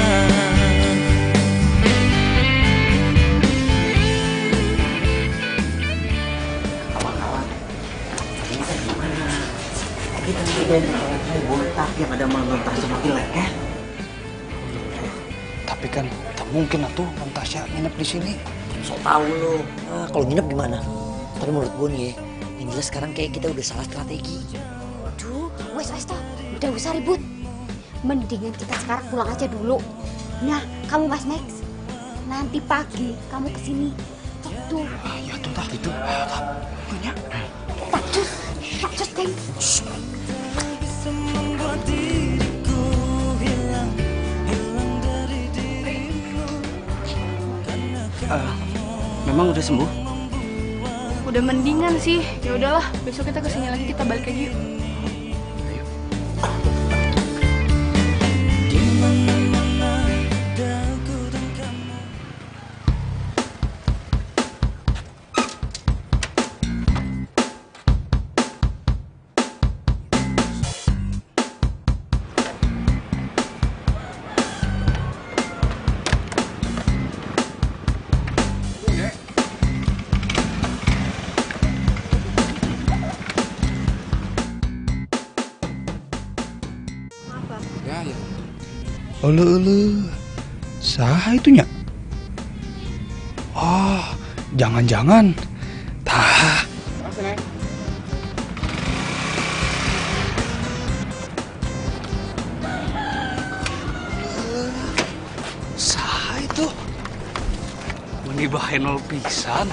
Kita tidak ada botak yang ada menonton semakin leket. Tapi kan tak mungkin atuh non Tasya nginep di sini. Sok tahu lo. Nah, kalau nginep gimana? Tapi menurut gue nih ya, yang jelas sekarang kayak kita udah salah strategi. Aduh, wes toh, udah usah ribut. Mendingan kita sekarang pulang aja dulu. Nah, kamu Mas Max, nanti pagi kamu kesini. Tuh. Ya tuh tak gitu. Punya. Tak cus, Deng. Memang udah sembuh? Udah mendingan sih. Ya udahlah, besok kita kesini lagi, kita balik aja yuk. Ulu, saha itunya? Oh, jangan-jangan. Tah. Saha itu? Meni bahenol pisan.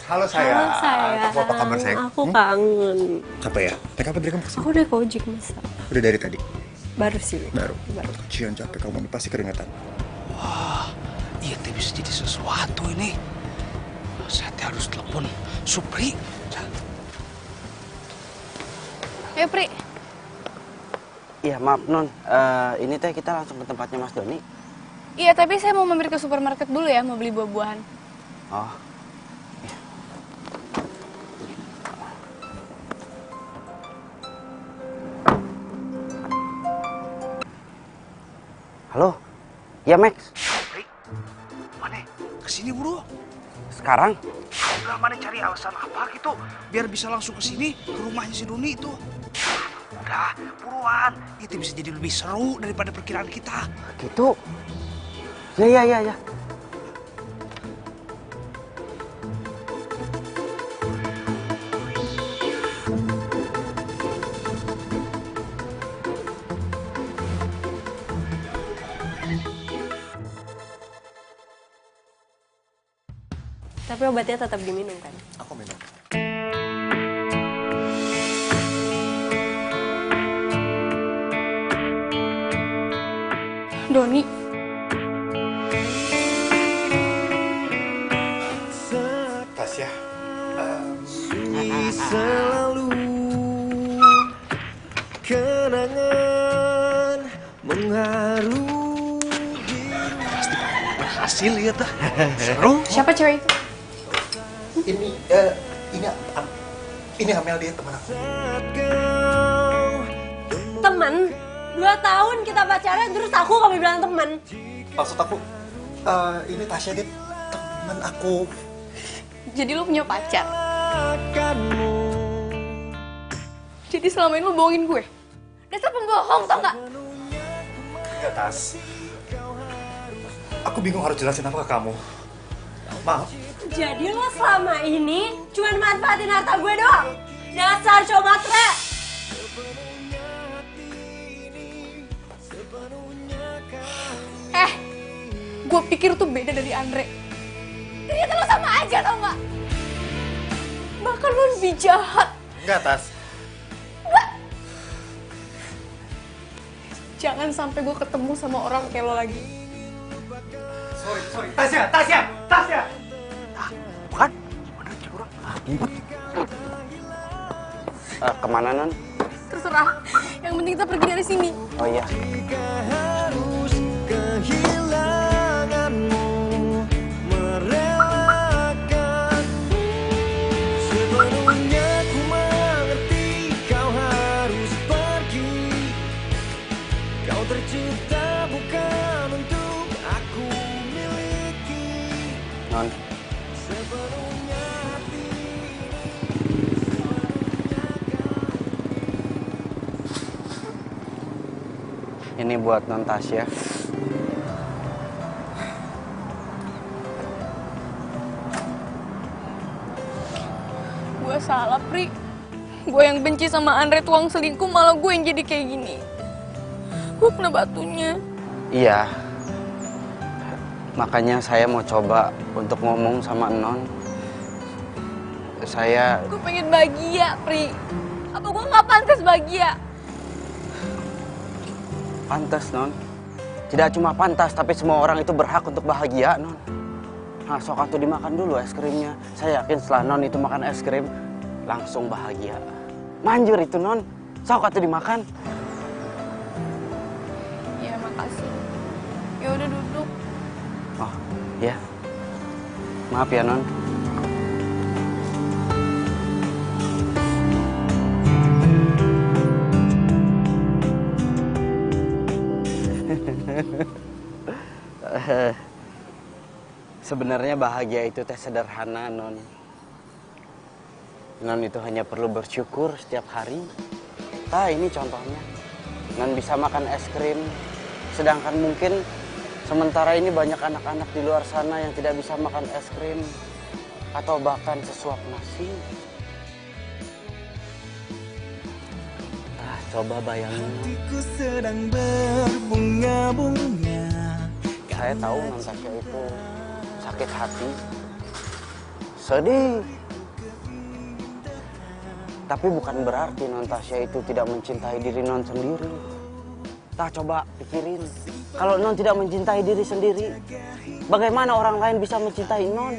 Halo sayang. Halo sayang. Kamu apa kabar sayang? Aku kangen. Apa ya? Naik apa dari kamu kesini? Aku udah ke ojek masa. Udah dari tadi? Baru sih. Baru. Kecian capek kamu nih pasti keringetan. Wah, iya teh bisa jadi sesuatu ini. Saya teh harus telepon Supri. Ayo Pri. Iya maaf Non, ini teh kita langsung ke tempatnya Mas Doni. Iya, tapi saya mau mampir ke supermarket dulu ya, mau beli buah-buahan. Oh. Halo, ya Max. Mana? Kesini buru. Sekarang? Udah mana cari alasan apa gitu, biar bisa langsung kesini ke rumahnya si Doni itu. Udah, buruan. Itu bisa jadi lebih seru daripada perkiraan kita. Gitu. Ya. Tapi obatnya tetap diminum kan? Aku minum. Doni. Tasya. Selalu kenangan mengharuhi. Pasti berhasil ya tah. Seru. Siapa cewek itu? Ini Amel, dia teman aku. Temen? 2 tahun kita pacaran terus kamu bilang temen. Maksud aku, ini Tasya, dia teman aku. Jadi lu punya pacar? Jadi selama ini lu bohongin gue? Dasar pembohong, tau gak? Enggak, Tas. Aku bingung harus jelasin apa ke kamu. Maaf. Jadi lo selama ini cuma manfaatin harta gue doang? Dasar cowok matre! Gue pikir tuh beda dari Andre. Ternyata lo sama aja, tau gak? Bahkan lo lebih jahat. Enggak, Tas. Jangan sampai gue ketemu sama orang kayak lo lagi. Sorry. Tasya! Bukan? Ngumpet. Kemana Non? Terserah. Yang penting kita pergi dari sini. Oh iya. Harus kehilanganmu, merelakan sepenuhnya ku mengerti kau harus pergi. Kau tercipta bukan untuk aku miliki. Non. Sepenuhnya hati Ini buat Non Tasya. Gue salah, Pri. Gue yang benci sama Andre tuang selingkuh, malah gue yang jadi kayak gini. Gue kena batunya. Iya. Makanya saya mau coba untuk ngomong sama Non. Gue pengen bahagia, Pri. Apa gue nggak pantas bahagia? Pantas, Non. Tidak cuma pantas, tapi semua orang itu berhak untuk bahagia, Non. Nah, sok atuh dimakan dulu es krimnya. Saya yakin setelah Non itu makan es krim, langsung bahagia. Manjur itu, Non. Sok atuh dimakan. Ya, makasih. Ya udah duduk. Oh, ya. Maaf ya, Non. Sebenarnya bahagia itu teh sederhana, Non. Non itu hanya perlu bersyukur setiap hari. Nah, ini contohnya. Non bisa makan es krim, sedangkan mungkin sementara ini banyak anak-anak di luar sana yang tidak bisa makan es krim atau bahkan sesuap nasi. Ah, coba bayangin. Hatiku sedang berbunga-bunga. Saya tahu Non Tasya itu sakit hati, sedih. Tapi bukan berarti Non Tasya itu tidak mencintai diri Non sendiri. Nah, coba pikirin, kalau Non tidak mencintai diri sendiri, bagaimana orang lain bisa mencintai Non?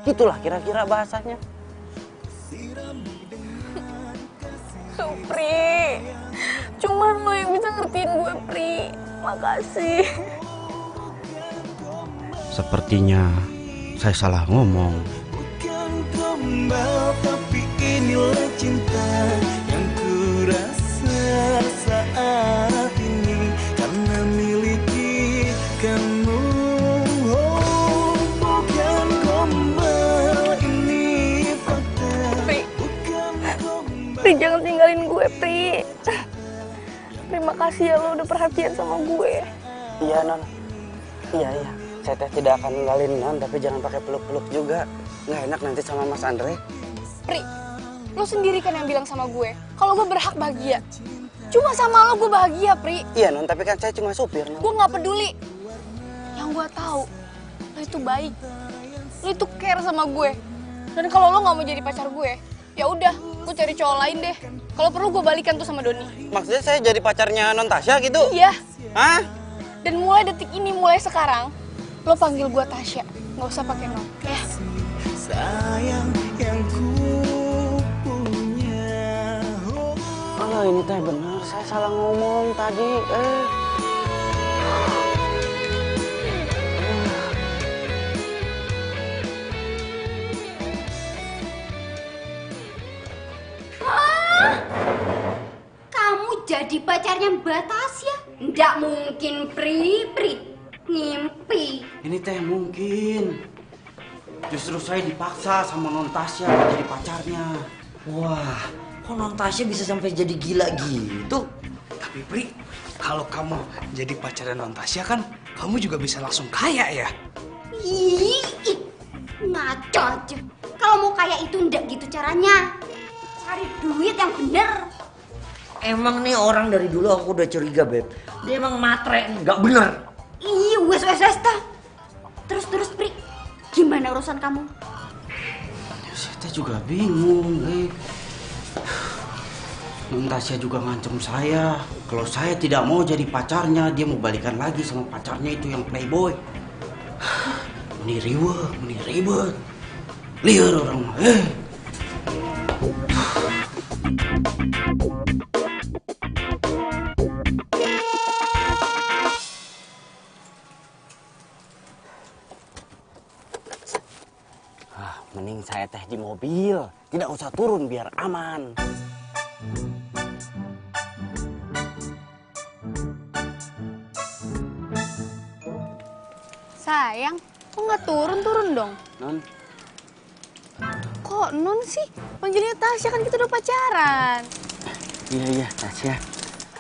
Itulah kira-kira bahasanya. Pri, cuman lo yang bisa ngertiin gue, Pri. Makasih. Sepertinya saya salah ngomong. Bukan gombal, tapi inilah cinta yang ku rasa saat ini karena miliki kamu. Oh, bukan gombal, ini fakta. Pri, Bukan gombal. Pri, jangan tinggalin gue, Pri. Terima kasih ya lo udah perhatian sama gue. Iya, Non. Iya. Saya teh tidak akan ninggalin Non, tapi jangan pakai peluk-peluk juga. Nggak enak nanti sama Mas Andre. Pri, lo sendiri kan yang bilang sama gue kalau gue berhak bahagia. Cuma sama lo gue bahagia, Pri. Iya, Non, tapi kan saya cuma supir, Non. Gue nggak peduli. Yang gue tahu, lo itu baik. Lo itu care sama gue. Dan kalau lo nggak mau jadi pacar gue, ya udah, gue cari cowok lain deh. Kalau perlu gue balikan tuh sama Doni. Maksudnya saya jadi pacarnya Non Tasya gitu? Iya. Hah? Dan mulai detik ini, mulai sekarang, lo panggil gue Tasya. Nggak usah pakai Non, ya. Sayang yang ku punya. Oh, ini teh benar. Saya salah ngomong tadi. Kamu jadi pacarnya Mbak Tasya? Nggak mungkin, Pri. Ngimpi. Ini teh mungkin. Justru saya dipaksa sama Non Tasya jadi pacarnya. Wah, kok Non Tasya bisa sampai jadi gila gitu? Tapi Pri, kalau kamu jadi pacarnya Non Tasya kan, kamu juga bisa langsung kaya ya? Ih, ngaco aja. Kalau mau kaya itu ndak gitu caranya. Cari duit yang bener. Emang nih orang dari dulu aku udah curiga, Beb. Dia emang matre nih, nggak bener. Ih, wes dah. Terus, Pri. Gimana urusan kamu? Saya juga bingung, Non Tasya juga ngancem saya. Kalau saya tidak mau jadi pacarnya, dia mau balikan lagi sama pacarnya itu yang playboy. Meni ribet. Liar orang mah. Mending saya teh di mobil, tidak usah turun biar aman. Sayang, kok nggak turun dong? Non, Kok Non sih? Panggilnya Tasya, kan kita udah pacaran. iya Tasya.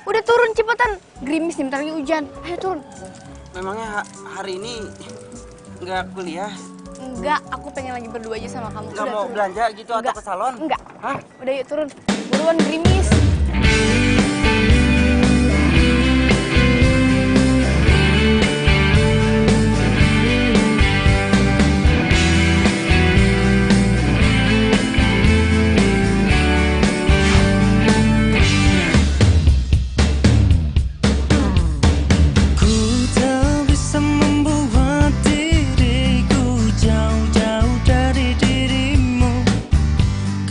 Udah turun cepetan. Gerimis nih, bentar lagi hujan. Ayo turun. Memangnya hari ini nggak kuliah? Enggak, aku pengen lagi berdua aja sama kamu. Nggak mau turun. belanja gitu atau ke salon? Enggak. Hah? Udah yuk turun. Buruan gerimis. Ku tak bisa membuat diriku jauh-jauh dari dirimu,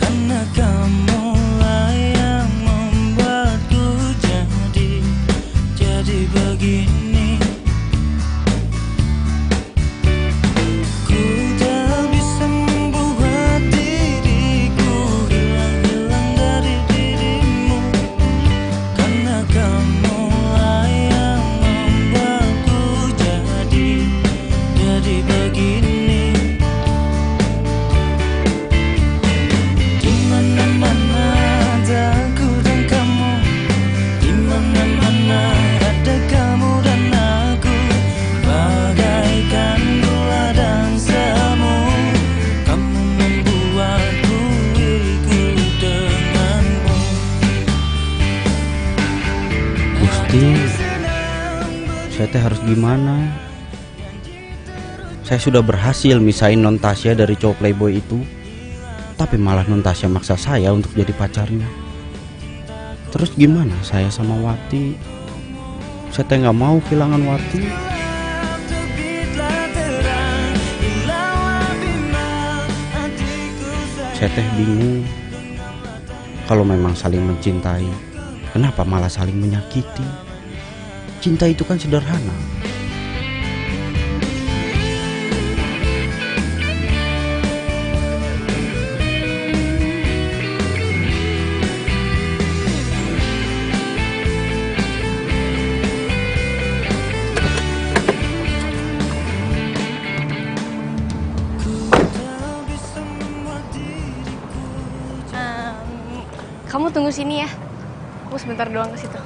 karena kamulah yang membuatku jadi begini. Ku tak bisa membuat diriku hilang dari dirimu, karena kamulah yang membuatku jadi begini. Di mana-mana ada aku dan kamu, di mana-mana ada kamu dan aku, bagaikan gula dan semu. Kamu membuatku ikut denganmu. Gusti, saya teh harus gimana? Saya sudah berhasil misahin non Tasya dari cowok playboy itu, tapi malah non Tasya maksa saya untuk jadi pacarnya. Terus gimana saya sama Wati? Saya teh nggak mau kehilangan Wati. Saya teh bingung. Kalau memang saling mencintai, kenapa malah saling menyakiti? Cinta itu kan sederhana. Kamu tunggu sini ya. Aku sebentar doang ke situ.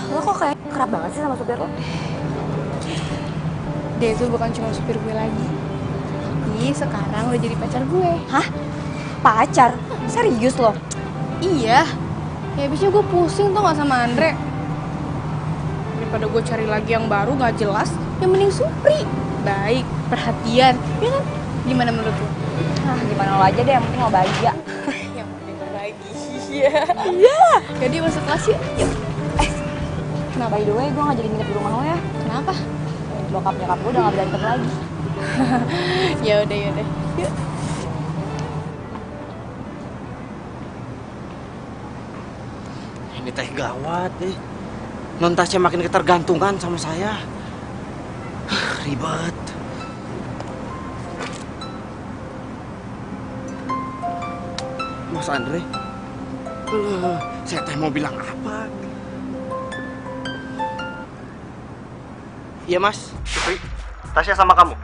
Lo kok kayak kerap banget sih sama supir lo? Dia itu bukan cuma supir gue lagi. Tapi sekarang udah jadi pacar gue. Hah? Pacar? Serius lo? Iya. Ya abisnya gue pusing tuh gak sama Andre. Daripada gue cari lagi yang baru gak jelas, yang mending Supri. Baik, perhatian, ya kan? Gimana menurut lo? Nah, gimana lo aja deh, yang penting lo bahagia. Yang penting bahagia. Iya. Jadi masuk kelas yuk. Yuk. Kenapa? By the way, gue gak jadi nginep di rumah lo ya. Kenapa? Bokap nyokap gue udah gak berantem lagi. Ya udah. Yuk. Ini teh gawat nih. Non Tasya makin ketergantungan sama saya. Ribet. Mas Andre, saya teh mau bilang apa? Iya Mas. Supri, Tasya sama kamu?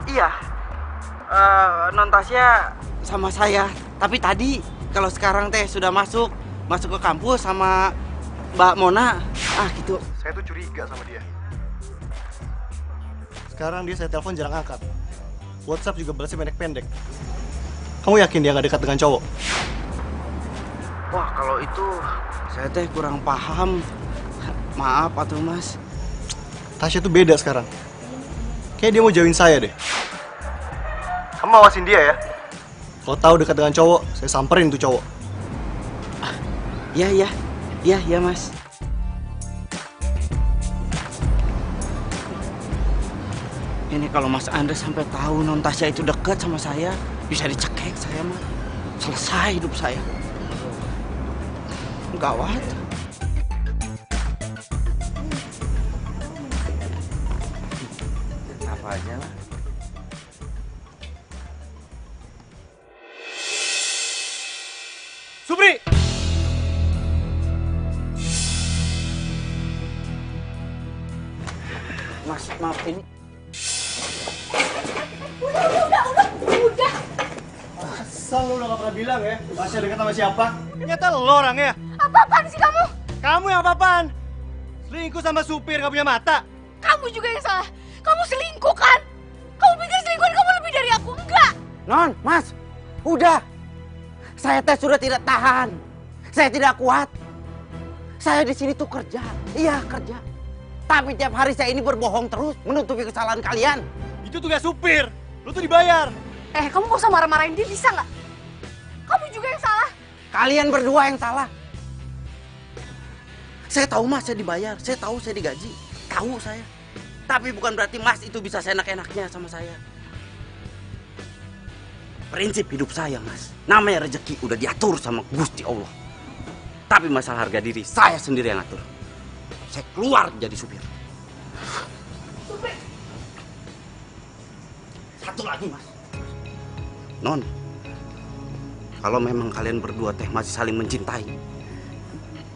Iya. Non Tasya sama saya. Tapi tadi, kalau sekarang teh sudah masuk ke kampus sama Mbak Mona. Gitu. Saya tuh curiga sama dia. Sekarang dia saya telepon jarang angkat. WhatsApp juga balasnya pendek-pendek. Kamu yakin dia gak dekat dengan cowok? Wah, kalau itu saya teh kurang paham. Maaf atuh Mas. Tasya tuh beda sekarang. Kayak dia mau jauhin saya deh. Kamu awasin dia ya. Kalau tahu dekat dengan cowok, saya samperin tuh cowok. Iya Mas. Ini kalau Mas Andre sampai tahu non Tasya itu dekat sama saya, bisa dicekek saya mah. Selesai hidup saya. Gawat. Apa aja lah. Supri! maaf ini. Udah. Asal lu udah gak pernah bilang ya, Tasya dekat sama siapa? Ternyata lo orangnya. Apa-apaan sih kamu? Kamu yang apa-apaan? Selingkuh sama supir gak punya mata? Kamu juga yang salah. Kamu selingkuh kan? Kamu pikir selingkuhan kamu lebih dari aku? Enggak. Non, Mas, udah. Saya teh sudah tidak tahan. Saya tidak kuat. Saya di sini tuh kerja. Iya, kerja. Tapi tiap hari saya ini berbohong terus, menutupi kesalahan kalian. Itu tugas supir. Lu tuh dibayar. Kamu gak usah marah-marahin dia, bisa nggak? Kamu juga yang salah. Kalian berdua yang salah. Saya tahu Mas, saya dibayar. Saya tahu saya digaji. Tahu saya. Tapi bukan berarti Mas itu bisa seenak-enaknya sama saya. Prinsip hidup saya, Mas. Namanya rezeki udah diatur sama Gusti Allah. Tapi masalah harga diri, saya sendiri yang atur. Saya keluar jadi supir. Supir. Satu lagi, Mas. Non, kalau memang kalian berdua teh masih saling mencintai,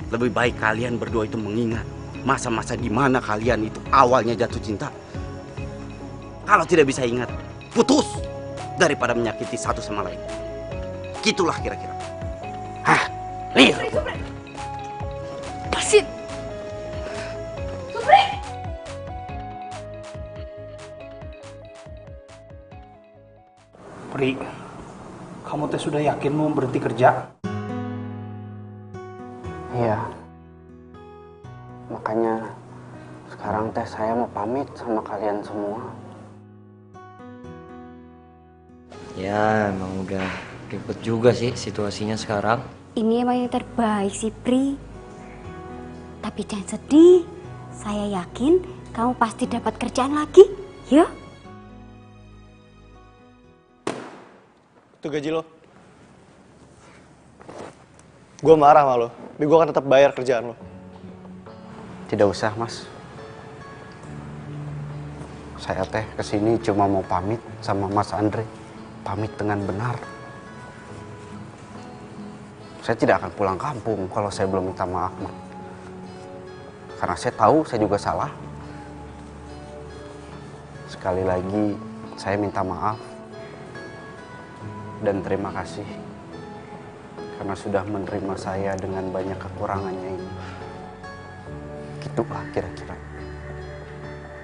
lebih baik kalian berdua itu mengingat masa-masa di mana kalian itu awalnya jatuh cinta. Kalau tidak bisa ingat, putus daripada menyakiti satu sama lain. Gitulah kira-kira. Hah, nih. Supri. Pasin. Supri. Pri, kamu teh sudah yakin mau berhenti kerja? Iya. Makanya sekarang teh saya mau pamit sama kalian semua. Ya, emang udah ribet juga sih situasinya sekarang. Ini emang yang terbaik sih, Pri. Tapi jangan sedih. Saya yakin kamu pasti dapat kerjaan lagi. Ya? Itu gaji lo. Gue marah sama lo, tapi gue akan tetap bayar kerjaan lo. Tidak usah, Mas. Saya teh kesini cuma mau pamit sama Mas Andre. Pamit dengan benar. Saya tidak akan pulang kampung kalau saya belum minta maaf, Mas. Karena saya tahu saya juga salah. Sekali lagi, saya minta maaf. Dan terima kasih. Karena sudah menerima saya dengan banyak kekurangannya ini. Gitulah kira-kira.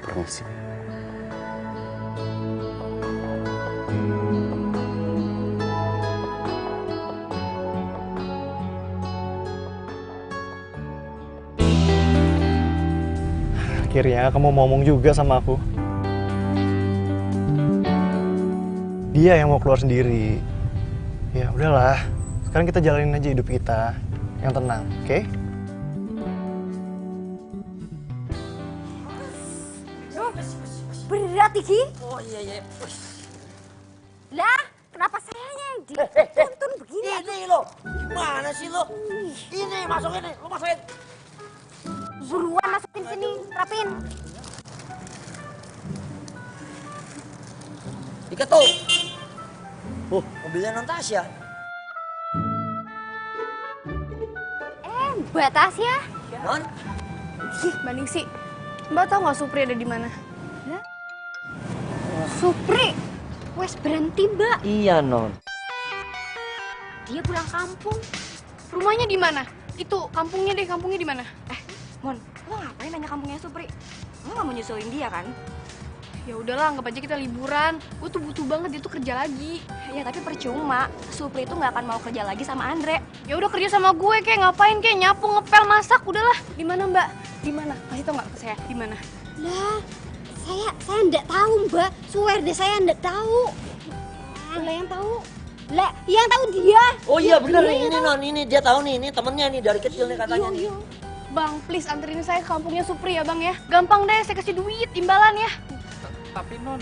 Permisi. Akhirnya kamu mau ngomong juga sama aku. Dia yang mau keluar sendiri. Ya udahlah, sekarang kita jalanin aja hidup kita yang tenang, oke? Berat, Iki? Oh iya. Lah, kenapa sayanya yang dituntun begini? Ini lo, gimana sih lo? Ini, masukin nih, lo masukin. Buruan masukin sini, rapin. Ikat tuh. Mobilnya non Tasya. Mbak Tasya. Non? Mbak Ningsi, Mbak tahu nggak Supri ada di mana? Lah? Supri, wes berhenti, Mbak. Iya, Non. Dia pulang kampung. Rumahnya di mana? Itu kampungnya di mana? Mon, lo ngapain nanya kampungnya Supri? Lo gak mau nyusulin dia kan? Ya udahlah, anggap aja kita liburan. Gue tuh butuh banget dia tuh kerja lagi. Ya tapi percuma, Supri itu gak akan mau kerja lagi sama Andre. Ya udah kerja sama gue, kayak ngapain, kayak nyapu, ngepel, masak, udahlah. Di mana Mbak? Di mana? Kasih tau nggak ke saya? Di mana? Lah, saya enggak tahu, Mbak. Swear deh saya enggak tahu. Lah yang tahu. Lah, yang tahu dia. Oh iya bener Dia nih, yang ini tahu. Non, ini dia tahu nih, ini temennya nih dari kecil nih katanya nih. Bang, please anterin saya ke kampungnya Supri ya Bang ya. Gampang deh, saya kasih duit, imbalan ya. Tapi Non,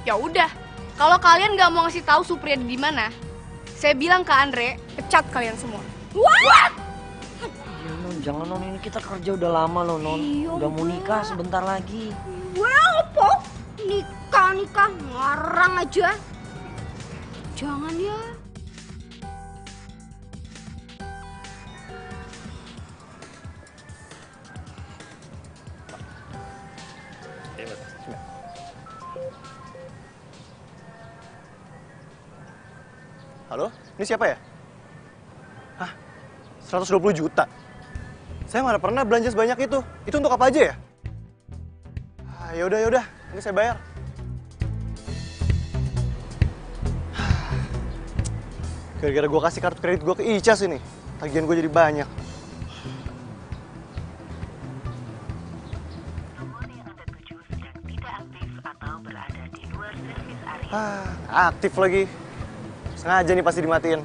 Ya udah, kalau kalian nggak mau ngasih tahu Supri ada di mana, saya bilang ke Andre, pecat kalian semua. What? Ya Non, jangan Non, ini kita kerja udah lama loh Non. Udah mau nikah sebentar lagi. Wah, apa? Nikah ngarang aja. Jangan ya. Halo, ini siapa ya? Hah? 120 juta? Saya mana pernah belanja sebanyak itu. Itu untuk apa aja ya? Yaudah. Ini saya bayar. Gara-gara gue kasih kartu kredit gue ke Icas ini. Tagihan gue jadi banyak. Aktif lagi. Sengaja nih pasti dimatiin.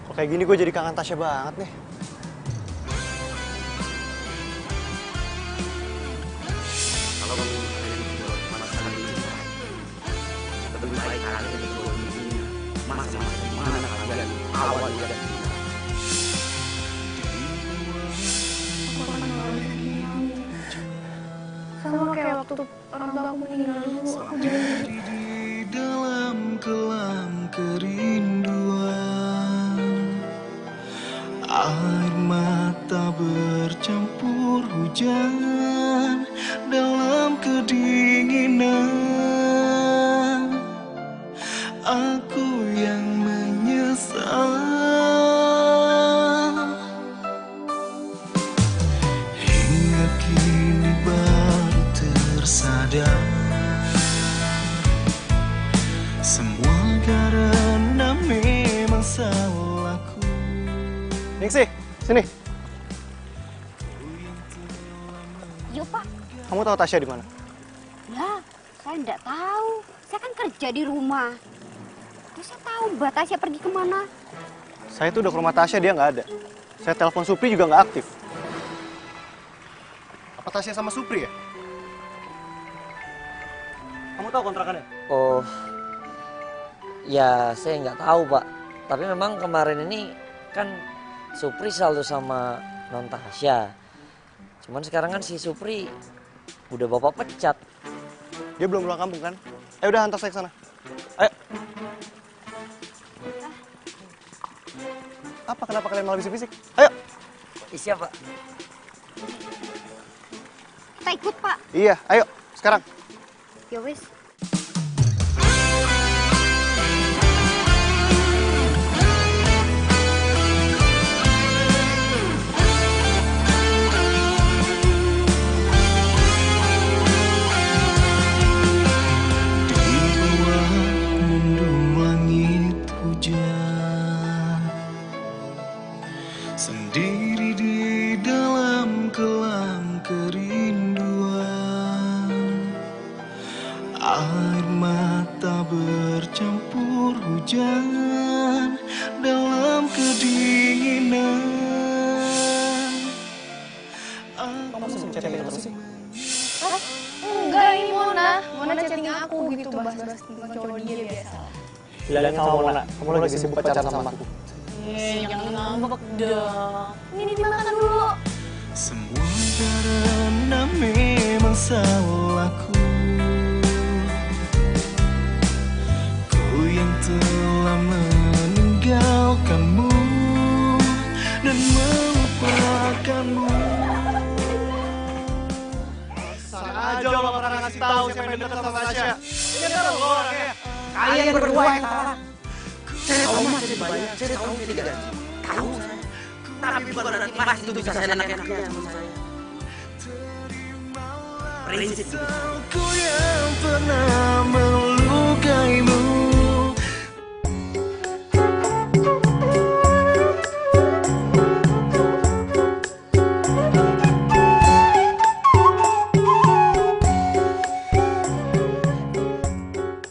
Kok kayak gini gue jadi kangen Tasya banget nih. Kalau kamu kalian berdua malah saling mencintai, lebih baik kalian berdua ini masa-masa di mana kalian awal dan Sama kayak waktu orang tua aku meninggal dulu, aku jadi di dalam kelam kerinduan, air mata bercampur hujan dalam kedinginan. Aku yang menyesal hingga kini baru tersadar, semua karena memang salahku. Ningsih, sini. Yuk Pak. Kamu tahu Tasya di mana? Ya, saya enggak tahu. Saya kan kerja di rumah. Terus saya tahu Mbak Tasya pergi kemana. Saya tuh udah ke rumah Tasya, dia nggak ada. Saya telepon Supri juga nggak aktif. Apa Tasya sama Supri ya? Kamu tahu kontrakannya? Oh, ya saya nggak tahu Pak. Tapi memang kemarin ini kan Supri selalu sama Non Tasya. Cuman sekarang kan si Supri udah bapak pecat. Dia belum pulang kampung kan? Udah hantar saya ke sana. Ayo. Apa kenapa kalian malah bisik-bisik? Ayo. Siapa? Kita ikut Pak. Iya, ayo sekarang. Ya wis. Sendiri di dalam kelam kerinduan, air mata bercampur hujan dalam kedinginan. Kamu masih chatting terus sih? enggak, ini Mona chatting aku gitu, bahas-bahas tentang cowok dia biasa. Bilangin sama Mona, kamu lagi sibuk pacaran sama aku. Jangan ngambek dong. Ini dimakan dulu. Semua karena memang salahku, ku yang telah meninggalkanmu dan melupakanmu. Sana aja lo gak pernah ngasih tahu siapa yang dekat sama Tasya. Ini kan lo orangnya. Kalian berdua yang salah. Saya tahu mas, saya banyak, saya tahu tidak ada. Tahu saya. Tapi bukan berarti mas itu bisa saya enak-enaknya sama saya. Prinsip itu. Aku yang pernah melukaimu.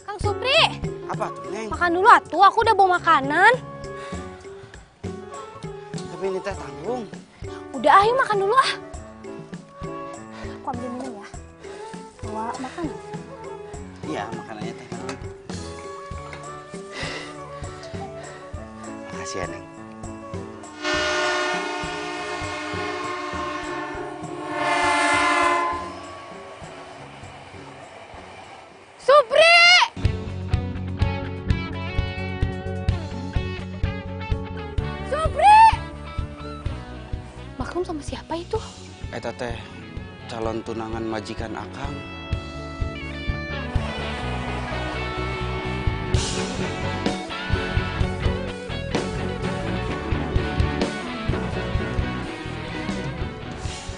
Kang Supri, Apa tuh, Neng? makan dulu atuh. Aku udah bawa makanan. Tapi ini teh tanggung. Udah, ayo makan dulu ah. Aku ambil minum ya. Bawa makan. Iya, makanannya teh tanggung. Makasih ya, Neng. Supri! Siapa itu? Eta teh calon tunangan majikan akang.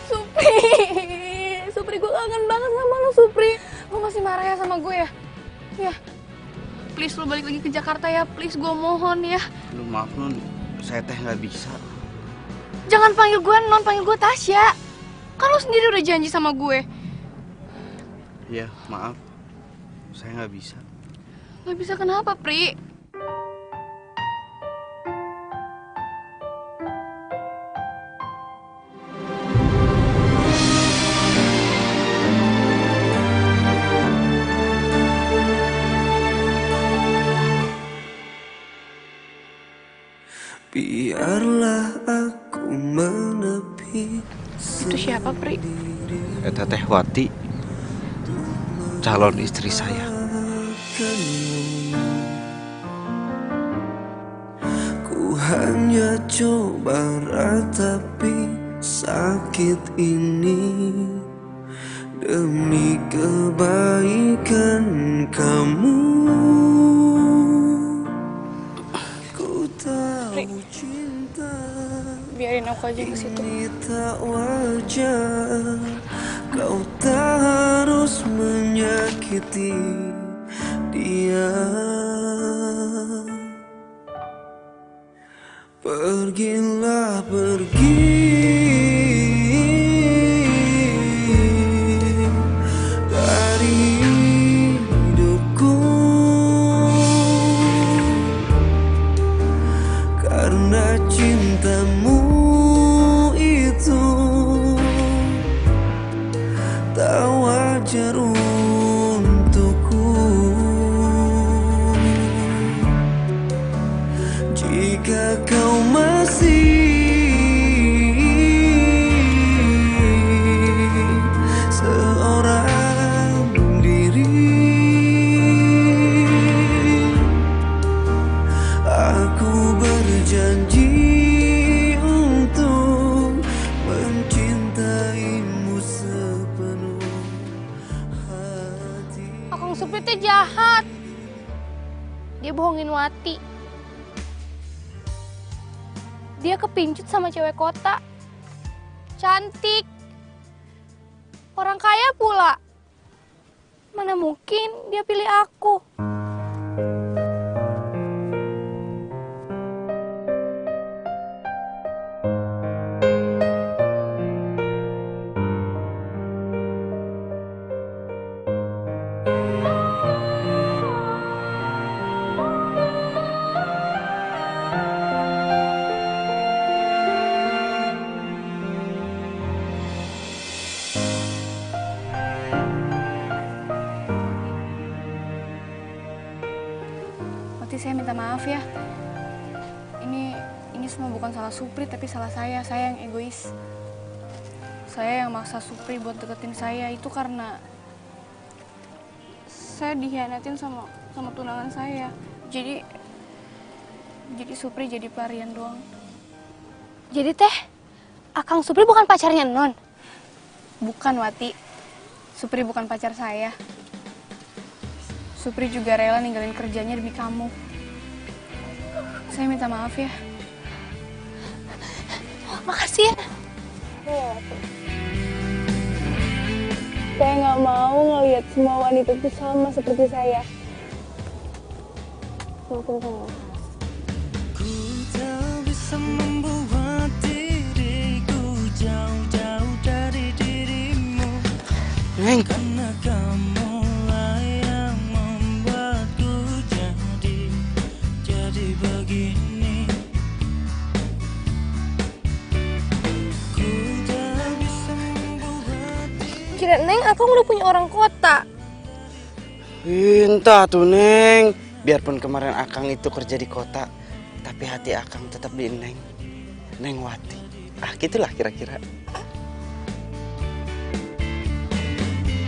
Supri, Supri, gue kangen banget sama lo, Supri. Lo masih marah ya sama gue ya? Ya, please lo balik lagi ke Jakarta ya, please, gue mohon ya. Lu maaf Nun, saya teh nggak bisa. Jangan panggil gue Non, panggil gue Tasya. Kan lo sendiri udah janji sama gue. Iya, maaf. Saya nggak bisa. Gak bisa kenapa, Pri? Biarlah aku menepi. Itu siapa, Pri? Eta teh Wati, calon istri saya. Ku hanya coba ratapi sakit ini demi kebaikan kamu. Ku tahu cinta biarin aku aja ke situ. ini tak wajar. Kau tak harus menyakiti dia. Pergilah pergi dari hidupku, karena cintamu itu tak wajar untukku. Jika kau masih seorang diri, aku berjanji untuk mencintaimu sepenuh hati. Akang Supri teh jahat. Dia bohongin Wati. Dia kepincut sama cewek kota. Cantik. Orang kaya pula. Mana mungkin dia pilih aku. Saya minta maaf ya. Ini semua bukan salah Supri, tapi salah saya. Saya yang egois. Saya yang maksa Supri buat deketin saya itu karena saya dikhianatin sama tunangan saya. Jadi Supri jadi pelarian doang. Jadi teh, Akang Supri bukan pacarnya Non? Bukan, Wati. Supri bukan pacar saya. Supri juga rela ninggalin kerjanya demi kamu. Saya minta maaf ya. Makasih ya. Saya nggak mau ngelihat semua wanita itu sama seperti saya. Maafin saya. Ku tak bisa membuat diriku jauh-jauh dari dirimu. Neng. Karena kamu lah yang membuatku jadi begini. Ku tak bisa membuat Kira Neng, Akang udah punya orang kota. Entah tuh Neng. Biarpun kemarin Akang itu kerja di kota, tapi hati Akang tetap di Neng Wati. Ah gitulah kira-kira.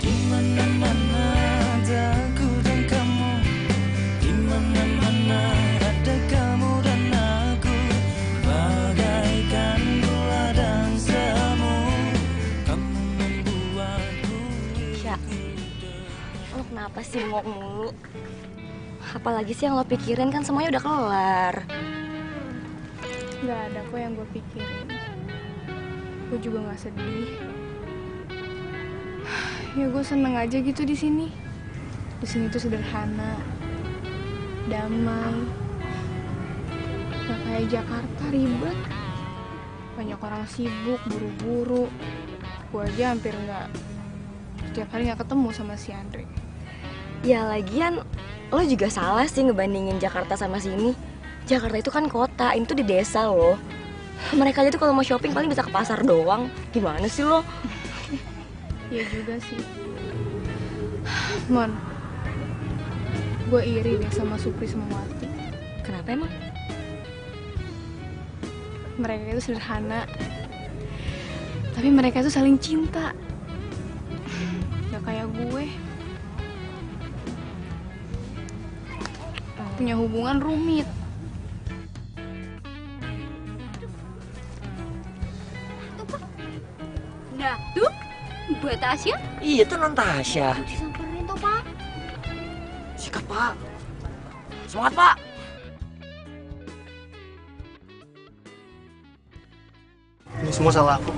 Dimana-mana ada aku dan kamu, dimana-mana ada kamu dan aku, bagaikan gula dan semut. Lo kenapa sih bengok mulu? Apalagi sih yang lo pikirin, kan semuanya udah kelar. Gak ada kok yang gue pikirin. Gue juga gak sedih. Ya gue seneng aja gitu di sini. Di sini tuh sederhana, damai. Gak kayak Jakarta ribet. Banyak orang sibuk, buru-buru. Gue aja hampir setiap hari gak ketemu sama si Andre. Ya lagian, lo juga salah sih ngebandingin Jakarta sama sini. Jakarta itu kan kota, ini tuh di desa loh. Mereka aja tuh kalau mau shopping paling bisa ke pasar doang. Gimana sih lo? Iya juga sih. Mon, gue iri deh sama Supri sama Wati. Kenapa emang? Mereka itu sederhana, tapi mereka itu saling cinta. Gak kayak gue. Punya hubungan rumit. Nah, tuh buat Tasya. Iya tuh non Tasya. Disamperin tuh, Pak. Sikat, Pak. Semangat, Pak. Ini semua salah aku.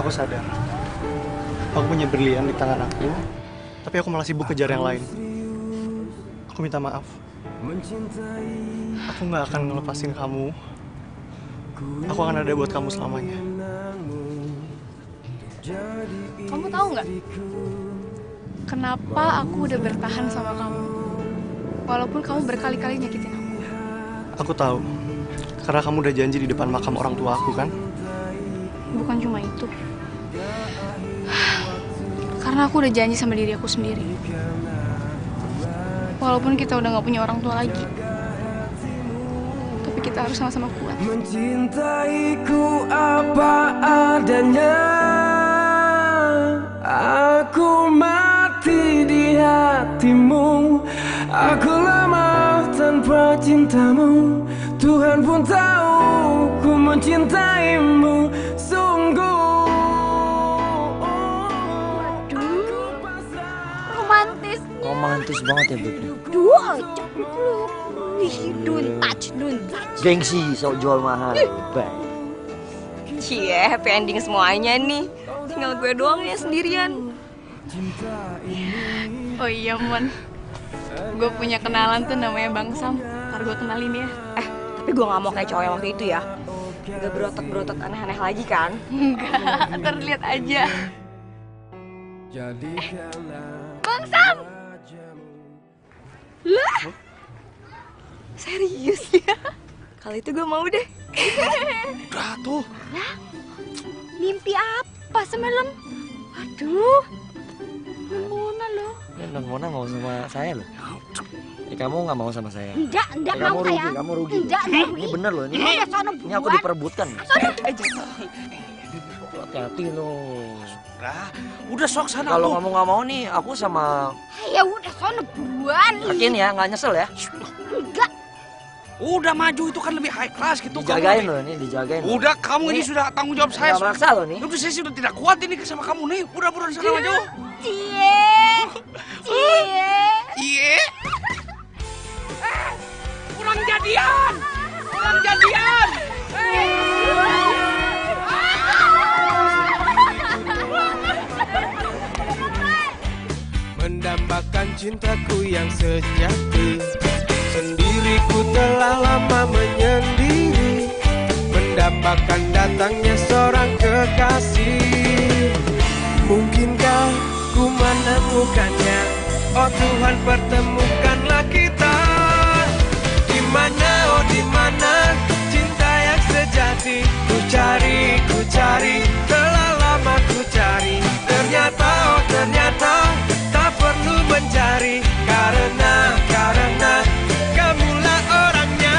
Aku sadar, aku punya berlian di tangan aku, tapi aku malah sibuk kejar yang lain. Aku minta maaf. Aku nggak akan ngelepasin kamu. Aku akan ada buat kamu selamanya. Kamu tahu nggak? Kenapa aku udah bertahan sama kamu? Walaupun kamu berkali-kali nyakitin aku. Aku tahu, karena kamu udah janji di depan makam orang tua aku kan? Bukan cuma itu. Karena aku udah janji sama diri aku sendiri. Walaupun kita udah gak punya orang tua lagi, tapi kita harus sama-sama kuat. Mencintaiku apa adanya, aku mati di hatimu. Aku lama tanpa cintamu, Tuhan pun tahu ku mencintaimu sungguh. Romantis. Romantis banget ya, Beb. Dua, ceplok. Don't touch. Gengsi, sok jual mahal. Baik. Cie, happy ending semuanya nih. Tinggal gue doang ya sendirian. Oh iya, Mon. Gue punya kenalan tuh namanya Bang Sam. Ntar gue kenalin ya. Tapi gue gak mau kayak cowok yang waktu itu ya. Gak berotot-berotot aneh-aneh lagi kan? Enggak, ntar lihat aja. Bang Sam! Lah? Serius ya? Kali itu gue mau deh. Udah tuh. Lah, mimpi apa semalam? Aduh, Mona loh. Non Mona mau sama saya loh. Kamu nggak mau sama saya? Enggak Kamu mau rugi, saya. kamu rugi. Enggak Ini bener loh, ini aku diperebutkan. Hati-hati loh. Udah sok sana. Kalau kamu nggak mau nih, aku sama. Ya udah sono buruan. Yakin ya, nggak nyesel ya? Enggak. Udah maju itu kan lebih high class gitu. Dijagain kamu loh ini, dijagain. Udah kamu ini sudah tanggung jawab saya. Nggak maksa loh nih. Udah saya sudah tidak kuat ini sama kamu nih. Udah buruan sana maju. Cie. Kurang jadian. Mendambakan cintaku yang sejati, sendiriku telah lama menyendiri, mendambakan datangnya seorang kekasih. Mungkinkah ku menemukannya? Oh Tuhan, pertemukanlah kita. Di mana, oh di mana cinta yang sejati? Ku cari, telah lama ku cari. Ternyata, oh ternyata tak perlu mencari, karena kamulah orangnya.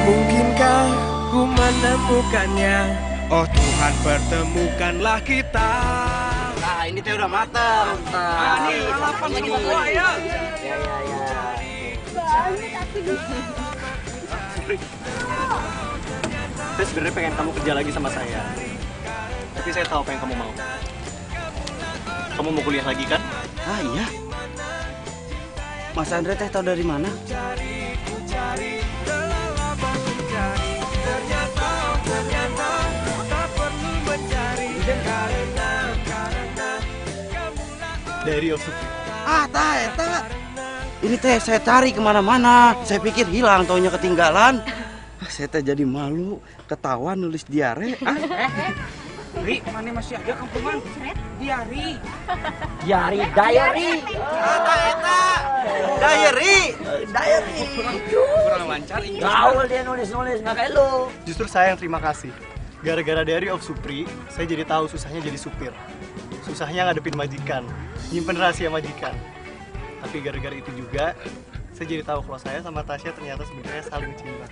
Mungkinkah ku menemukannya? Oh Tuhan, pertemukanlah kita. ini teh udah matang. Nih, lalapan lagi buat ya. Saya sebenarnya pengen kamu kerja lagi sama saya. Tapi saya tahu apa yang kamu mau. Kamu mau kuliah lagi kan? Ah iya. Mas Andre teh tahu dari mana? Dari Osuk. Ah, eta. Ini teh saya cari kemana-mana. Saya pikir hilang, taunya ketinggalan. Saya teh jadi malu, ketawa nulis diare. Ri, mana masih ada kampungan? Diari. Diary. Diary. Kurang lancar ini. Gaul dia nulis nggak kayak lu. Justru saya yang terima kasih. Gara-gara Diary of Supri, saya jadi tahu susahnya jadi supir. Susahnya ngadepin majikan, nyimpen rahasia majikan. Tapi gara-gara itu juga, saya jadi tahu kalau saya sama Tasya ternyata sebenarnya saling cinta.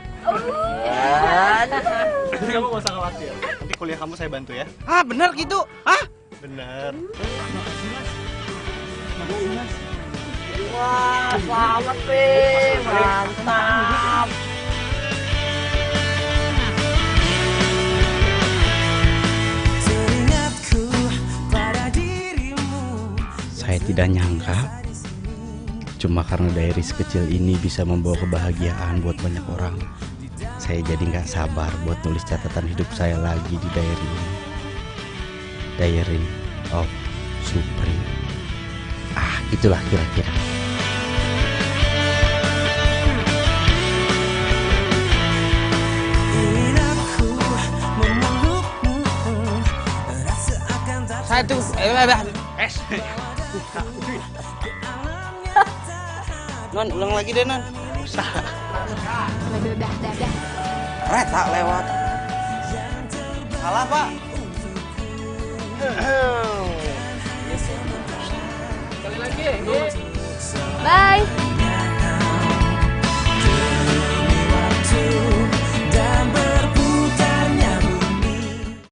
Jadi kamu gak usah khawatir. Nanti kuliah kamu saya bantu ya. Ah, benar gitu? Ah? Bener. Wah, selamat Pi. Mantap. Saya tidak nyangka, cuma karena diary sekecil ini bisa membawa kebahagiaan buat banyak orang. Saya jadi nggak sabar buat nulis catatan hidup saya lagi di diary ini. Diary of Supri. Ah, itulah kira-kira. Satu, Non, ulang lagi deh, Non. Udah. Reta lewat. Salah, Pak. Bye.